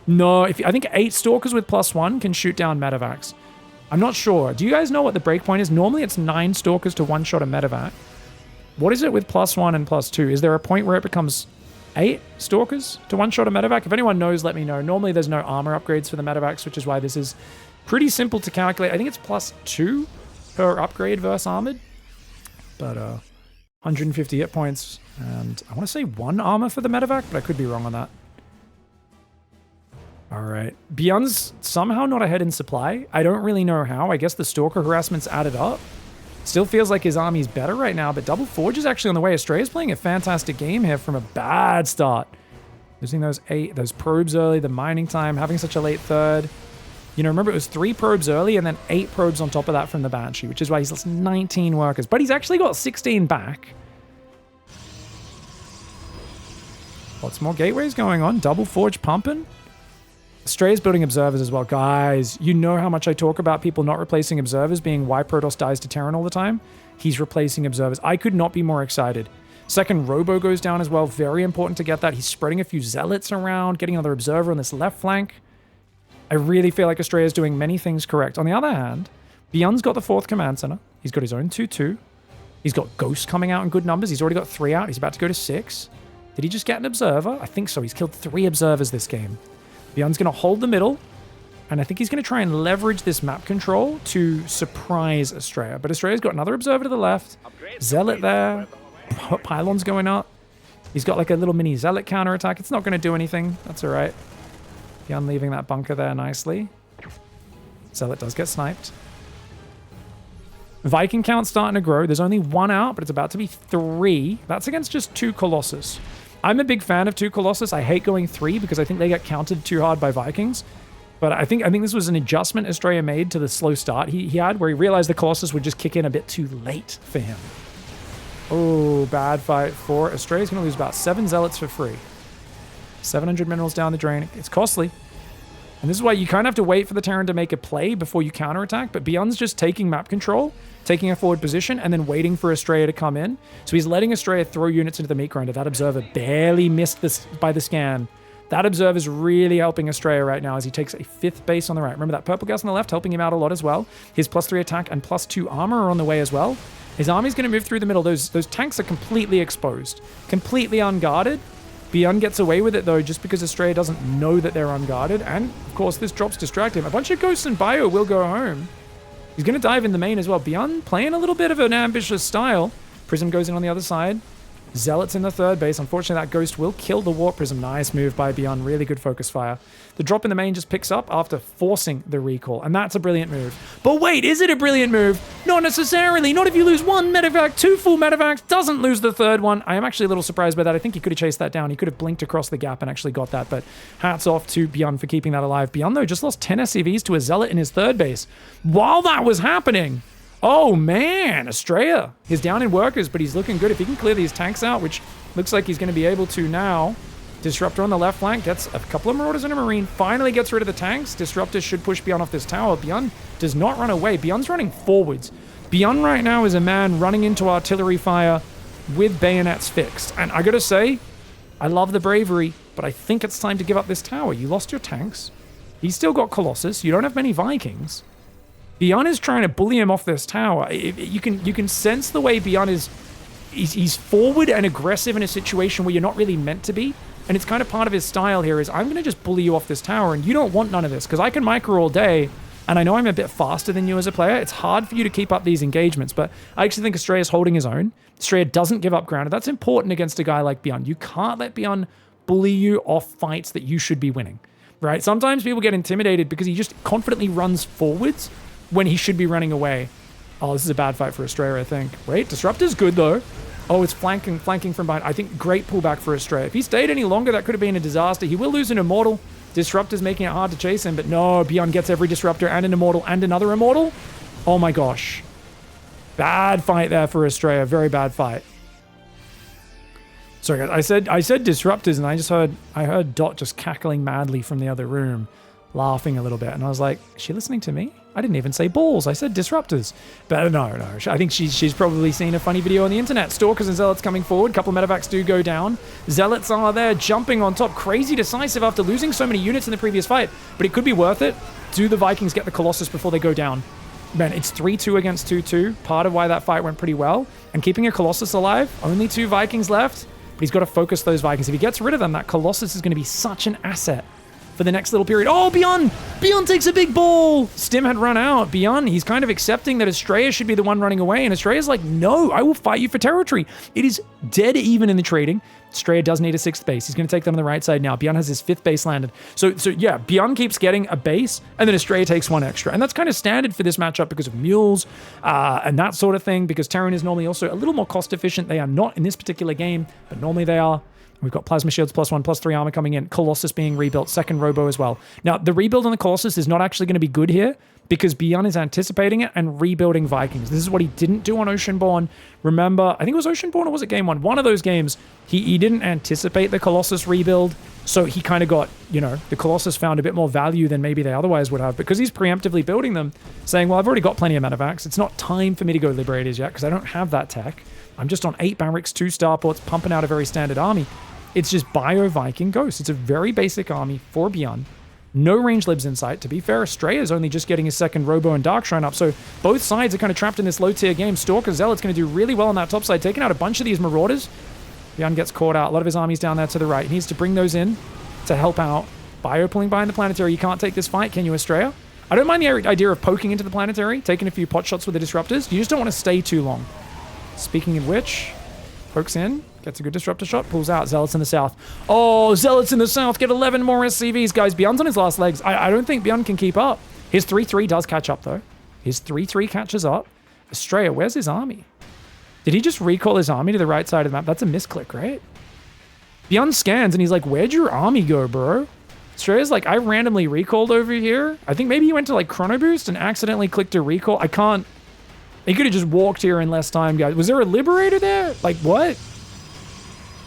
No, I think 8 Stalkers with +1 can shoot down Medivacs. I'm not sure. Do you guys know what the breakpoint is? Normally, it's 9 Stalkers to one-shot a Medivac. What is it with +1 and +2? Is there a point where it becomes 8 Stalkers to one-shot a Medivac? If anyone knows, let me know. Normally, there's no armor upgrades for the Medivacs, which is why this is pretty simple to calculate. I think it's +2 per upgrade versus armored. But 150 hit points. And I want to say 1 armor for the Medivac, but I could be wrong on that. All right. BYUN's somehow not ahead in supply. I don't really know how. I guess the Stalker harassment's added up. Still feels like his army's better right now, but Double Forge is actually on the way. ASTREA's playing a fantastic game here from a bad start. Losing those probes early, the mining time, having such a late third. You know, remember it was 3 probes early and then 8 probes on top of that from the Banshee, which is why he's lost 19 workers. But he's actually got 16 back. Lots more gateways going on. Double Forge pumping. ASTREA's building observers as well. Guys, you know how much I talk about people not replacing observers, being why Protoss dies to Terran all the time? He's replacing observers. I could not be more excited. Second Robo goes down as well. Very important to get that. He's spreading a few Zealots around, getting another observer on this left flank. I really feel like ASTREA is doing many things correct. On the other hand, BYUN's got the 4th command center. He's got his own 2-2. He's got Ghosts coming out in good numbers. He's already got 3 out. He's about to go to 6. Did he just get an observer? I think so. He's killed 3 observers this game. BYUN's going to hold the middle, and I think he's going to try and leverage this map control to surprise ASTREA. But ASTREA's got another observer to the left, Zealot there, Pylon's going up. He's got like a little mini Zealot counterattack. It's not going to do anything. That's all right. BYUN leaving that bunker there nicely. Zealot does get sniped. Viking count starting to grow. There's only 1 out, but it's about to be 3. That's against just 2 Colossus. I'm a big fan of 2 Colossus. I hate going 3 because I think they get countered too hard by Vikings. But I think this was an adjustment ASTREA made to the slow start he had, where he realized the Colossus would just kick in a bit too late for him. Oh, bad fight for ASTREA's going to lose about 7 Zealots for free. 700 minerals down the drain. It's costly. And this is why you kind of have to wait for the Terran to make a play before you counterattack. But BYUN's just taking map control, taking a forward position, and then waiting for ASTREA to come in. So he's letting ASTREA throw units into the meat grinder. That observer barely missed this by the scan. That observer's really helping ASTREA right now as he takes a 5th base on the right. Remember that purple gas on the left helping him out a lot as well. His +3 attack and +2 armor are on the way as well. His army's going to move through the middle. Those tanks are completely exposed, completely unguarded. BYUN gets away with it, though, just because ASTREA doesn't know that they're unguarded. And, of course, this drops distract him. A bunch of Ghosts and Bio will go home. He's going to dive in the main as well. BYUN playing a little bit of an ambitious style. Prism goes in on the other side. Zealots in the 3rd base. Unfortunately, that Ghost will kill the Warp Prism. Nice move by BYUN. Really good focus fire. The drop in the main just picks up after forcing the recall. And that's a brilliant move. But wait, is it a brilliant move? Not necessarily. Not if you lose 1 Medivac, 2 full Medivacs. Doesn't lose the 3rd one. I am actually a little surprised by that. I think he could have chased that down. He could have blinked across the gap and actually got that. But hats off to BYUN for keeping that alive. BYUN, though, just lost 10 SCVs to a Zealot in his 3rd base. While that was happening... Oh, man, ASTREA. He's down in workers, but he's looking good. If he can clear these tanks out, which looks like he's going to be able to now. Disruptor on the left flank gets a couple of Marauders and a Marine. Finally gets rid of the tanks. Disruptor should push BYUN off this tower. BYUN does not run away. BYUN's running forwards. BYUN right now is a man running into artillery fire with bayonets fixed. And I got to say, I love the bravery, but I think it's time to give up this tower. You lost your tanks. He's still got Colossus. You don't have many Vikings. BYUN is trying to bully him off this tower. You can sense the way BYUN is. He's forward and aggressive in a situation where you're not really meant to be. And it's kind of part of his style here is, I'm going to just bully you off this tower, and you don't want none of this, because I can micro all day, and I know I'm a bit faster than you as a player. It's hard for you to keep up these engagements, but I actually think ASTREA is holding his own. ASTREA doesn't give up ground, and that's important against a guy like BYUN. You can't let BYUN bully you off fights that you should be winning, right? Sometimes people get intimidated because he just confidently runs forwards when he should be running away. Oh, this is a bad fight for ASTREA, I think. Wait, Disruptor's good, though. Oh, it's flanking from behind. I think great pullback for ASTREA. If he stayed any longer, that could have been a disaster. He will lose an Immortal. Disruptor's making it hard to chase him, but no, BYUN gets every Disruptor and an Immortal and another Immortal. Oh my gosh. Bad fight there for ASTREA. Very bad fight. Sorry, guys. I said disruptors, and I heard Dot just cackling madly from the other room, laughing a little bit, and I was like, is she listening to me? I didn't even say balls. I said disruptors. But no. I think she's probably seen a funny video on the internet. Stalkers and Zealots coming forward. A couple of medevacs do go down. Zealots are there jumping on top. Crazy decisive after losing so many units in the previous fight. But it could be worth it. Do the Vikings get the Colossus before they go down? Man, it's 3-2 against 2-2. Part of why that fight went pretty well. And keeping a Colossus alive. Only 2 Vikings left. But he's got to focus those Vikings. If he gets rid of them, that Colossus is going to be such an asset for the next little period. Oh, BYUN! BYUN takes a big ball! Stim had run out. BYUN, he's kind of accepting that ASTREA should be the one running away, and ASTREA's like, no, I will fight you for territory. It is dead even in the trading. ASTREA does need a 6th base. He's going to take that on the right side now. BYUN has his 5th base landed. So yeah, BYUN keeps getting a base, and then ASTREA takes 1 extra. And that's kind of standard for this matchup because of mules and that sort of thing, because Terran is normally also a little more cost efficient. They are not in this particular game, but normally they are. We've got Plasma Shields +1, +3 armor coming in. Colossus being rebuilt. 2nd Robo as well. Now, the rebuild on the Colossus is not actually going to be good here because BYUN is anticipating it and rebuilding Vikings. This is what he didn't do on Oceanborn. Remember, I think it was Oceanborn or was it Game 1? One of those games, he didn't anticipate the Colossus rebuild. So he kind of got, the Colossus found a bit more value than maybe they otherwise would have because he's preemptively building them, saying, well, I've already got plenty of medevacs. It's not time for me to go Liberators yet because I don't have that tech. I'm just on 8 barracks, 2 starports, pumping out a very standard army. It's just Bio Viking Ghost. It's a very basic army for BYUN. No range libs in sight. To be fair, ASTREA is only just getting his 2nd Robo and Dark Shrine up, so both sides are kind of trapped in this low-tier game. Stalker Zealot's going to do really well on that top side, taking out a bunch of these Marauders. BYUN gets caught out. A lot of his armies down there to the right. He needs to bring those in to help out. Bio pulling behind the Planetary. You can't take this fight, can you, ASTREA? I don't mind the idea of poking into the Planetary, taking a few pot shots with the Disruptors. You just don't want to stay too long. Speaking of which, pokes in. Gets a good disruptor shot, pulls out. Zealots in the south. Oh, Zealots in the south get 11 more SCVs, guys. BYUN's on his last legs. I don't think BYUN can keep up. His 3-3 does catch up, though. His 3-3 catches up. ASTREA, where's his army? Did he just recall his army to the right side of the map? That's a misclick, right? BYUN scans, and he's like, where'd your army go, bro? ASTREA's like, I randomly recalled over here. I think maybe he went to, like, Chrono Boost and accidentally clicked a recall. I can't... He could have just walked here in less time, guys. Was there a Liberator there? Like, what?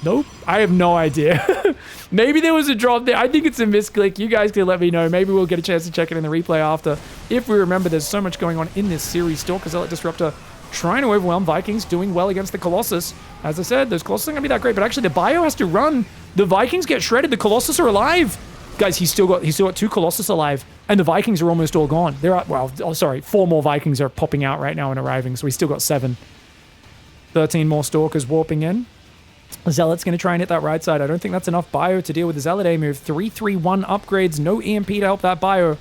Nope. I have no idea. Maybe there was a drop there. I think it's a misclick. You guys can let me know. Maybe we'll get a chance to check it in the replay after. If we remember, there's so much going on in this series. Stalker Zealot Disruptor trying to overwhelm Vikings, doing well against the Colossus. As I said, those Colossus aren't going to be that great, but actually the Bio has to run. The Vikings get shredded. The Colossus are alive. Guys, he's still got 2 Colossus alive, and the Vikings are almost all gone. There are, well, oh, sorry, 4 more Vikings are popping out right now and arriving, so he's still got 7. 13 more Stalkers warping in. Zealot's going to try and hit that right side. I don't think that's enough Bio to deal with the Zealot A move. 3-3-1 upgrades. No EMP to help that Bio.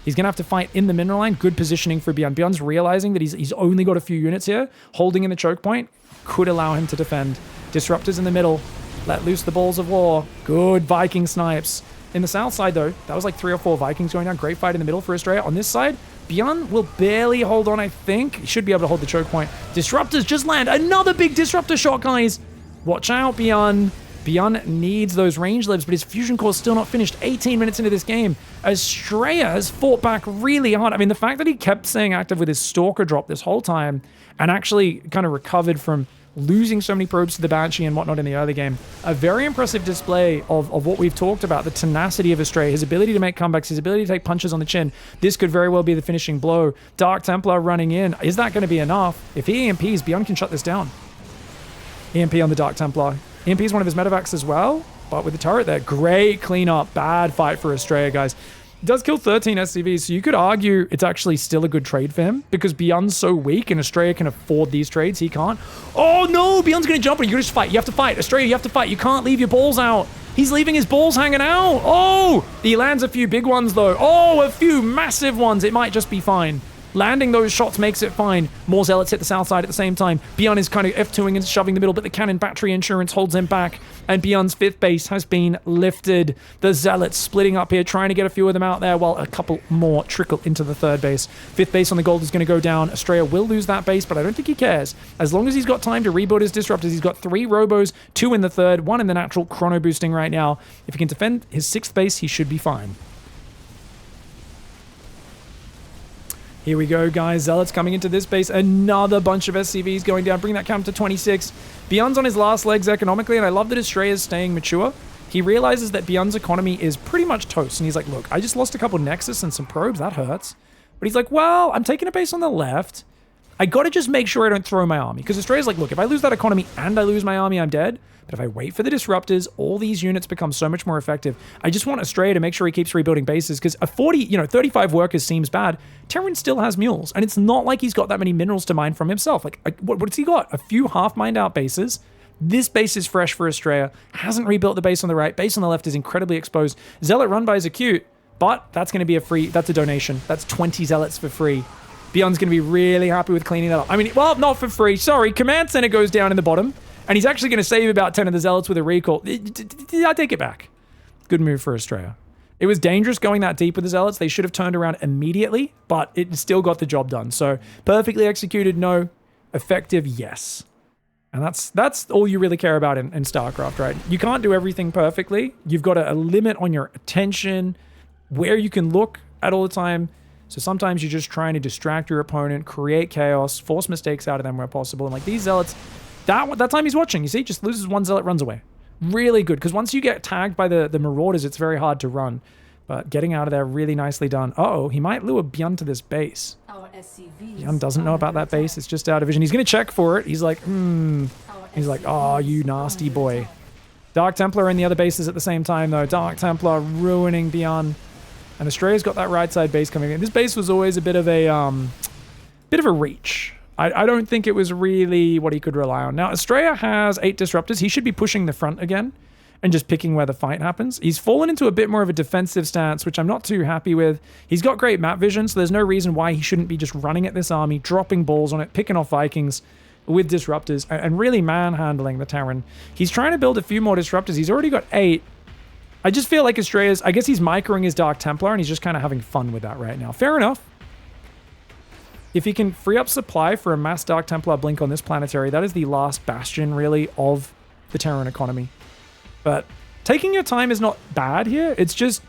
He's going to have to fight in the mineral line. Good positioning for BYUN. BYUN's realizing that he's only got a few units here. Holding in the choke point could allow him to defend. Disruptors in the middle. Let loose the balls of war. Good Viking snipes. In the south side, though, that was like 3 or 4 Vikings going down. Great fight in the middle for ASTREA. On this side, BYUN will barely hold on, I think. He should be able to hold the choke point. Disruptors just land. Another big disruptor shot, guys. Watch out, BYUN. BYUN needs those range libs, but his fusion core is still not finished. 18 minutes into this game. ASTREA has fought back really hard. I mean, the fact that he kept staying active with his Stalker drop this whole time and actually kind of recovered from losing so many probes to the Banshee and whatnot in the early game. A very impressive display of what we've talked about, the tenacity of ASTREA, his ability to make comebacks, his ability to take punches on the chin. This could very well be the finishing blow. Dark Templar running in. Is that going to be enough? If he EMPs, BYUN can shut this down. EMP on the Dark Templar. EMP is one of his medevacs as well, but with the turret there. Great cleanup. Bad fight for ASTREA, guys. He does kill 13 SCVs, so you could argue it's actually still a good trade for him because BYUN's so weak and ASTREA can afford these trades. He can't. Oh no, BYUN's going to jump on you. You just fight. You have to fight. ASTREA, you have to fight. You can't leave your balls out. He's leaving his balls hanging out. Oh, he lands a few big ones though. Oh, a few massive ones. It might just be fine. Landing those shots makes it fine. More Zealots hit the south side at the same time. BYUN is kind of F2ing and shoving the middle, but the cannon battery insurance holds him back. And BYUN's 5th base has been lifted. The Zealots splitting up here, trying to get a few of them out there, while a couple more trickle into the 3rd base. 5th base on the gold is going to go down. ASTREA will lose that base, but I don't think he cares. As long as he's got time to rebuild his disruptors, he's got 3 robos, 2 in the 3rd, 1 in the natural, chrono boosting right now. If he can defend his 6th base, he should be fine. Here we go, guys. Zealots coming into this base. Another bunch of SCVs going down. Bring that count to 26. BYUN's on his last legs economically, and I love that ASTREA is staying mature. He realizes that BYUN's economy is pretty much toast, and he's like, look, I just lost a couple Nexus and some probes. That hurts. But he's like, well, I'm taking a base on the left. I got to just make sure I don't throw my army. Because ASTREA's like, look, if I lose that economy and I lose my army, I'm dead. But if I wait for the disruptors, all these units become so much more effective. I just want ASTREA to make sure he keeps rebuilding bases, because a 35 workers seems bad. Terran still has mules, and it's not like he's got that many minerals to mine from himself. Like, what's he got? A few half-mined out bases. This base is fresh for ASTREA. Hasn't rebuilt the base on the right. Base on the left is incredibly exposed. Zealot run by is acute, but that's going to be that's a donation. That's 20 Zealots for free. BYUN's going to be really happy with cleaning that up. I mean, well, not for free. Sorry, Command Center goes down in the bottom. And he's actually going to save about 10 of the Zealots with a recall. I take it back. Good move for ASTREA. It was dangerous going that deep with the Zealots. They should have turned around immediately, but it still got the job done. So perfectly executed, no. Effective, yes. And that's all you really care about in StarCraft, right? You can't do everything perfectly. You've got a limit on your attention, where you can look at all the time. So sometimes you're just trying to distract your opponent, create chaos, force mistakes out of them where possible. And like these Zealots... That time he's watching, you see, just loses one Zealot, runs away. Really good, because once you get tagged by the Marauders, it's very hard to run. But getting out of there, really nicely done. Uh-oh, he might lure BYUN to this base. BYUN doesn't know about that base, it's just out of vision. He's going to check for it. He's like, He's like, oh, you nasty boy. Dark Templar in the other bases at the same time, though. Dark Templar ruining BYUN. And ASTREA's got that right side base coming in. This base was always a bit of a reach. I don't think it was really what he could rely on. Now, ASTREA has 8 disruptors. He should be pushing the front again and just picking where the fight happens. He's fallen into a bit more of a defensive stance, which I'm not too happy with. He's got great map vision, so there's no reason why he shouldn't be just running at this army, dropping balls on it, picking off Vikings with disruptors, and really manhandling the Terran. He's trying to build a few more disruptors. He's already got 8. I just feel like ASTREA's... I guess he's microing his Dark Templar, and he's just kind of having fun with that right now. Fair enough. If he can free up supply for a mass Dark Templar blink on this planetary, that is the last bastion, really, of the Terran economy. But taking your time is not bad here. It's just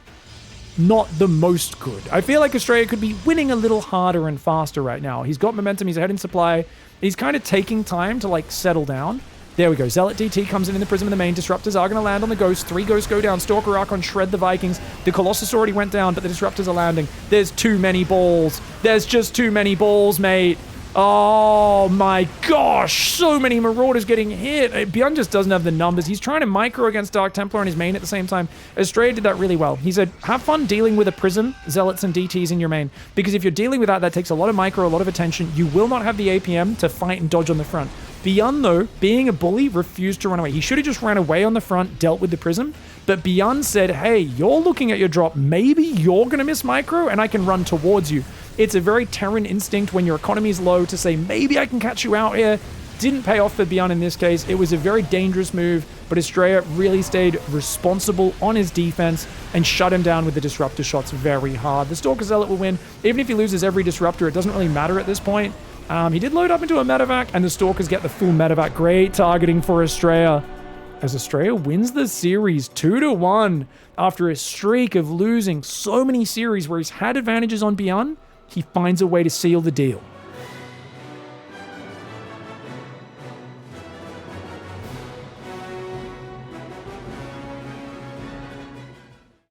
not the most good. I feel like ASTREA could be winning a little harder and faster right now. He's got momentum. He's ahead in supply. He's kind of taking time to, like, settle down. There we go. Zealot DT comes in the Prism of the main. Disruptors are going to land on the Ghost. 3 Ghosts go down. Stalker Archon shred the Vikings. The Colossus already went down, but the Disruptors are landing. There's too many balls. There's just too many balls, mate. Oh my gosh. So many Marauders getting hit. BYUN just doesn't have the numbers. He's trying to micro against Dark Templar on his main at the same time. ASTREA did that really well. He said, have fun dealing with a Prism, Zealots, and DTs in your main. Because if you're dealing with that takes a lot of micro, a lot of attention. You will not have the APM to fight and dodge on the front. BYUN, though, being a bully, refused to run away. He should have just ran away on the front, dealt with the Prism. But BYUN said, hey, you're looking at your drop. Maybe you're going to miss micro, and I can run towards you. It's a very Terran instinct when your economy is low to say, maybe I can catch you out here. Didn't pay off for BYUN in this case. It was a very dangerous move, but ASTREA really stayed responsible on his defense and shut him down with the disruptor shots very hard. The Stalker Zealot will win. Even if he loses every disruptor, it doesn't really matter at this point. He did load up into a medevac, and the Stalkers get the full medevac. Great targeting for ASTREA, as ASTREA wins the series 2-1 after a streak of losing so many series where he's had advantages on BYUN. He finds a way to seal the deal.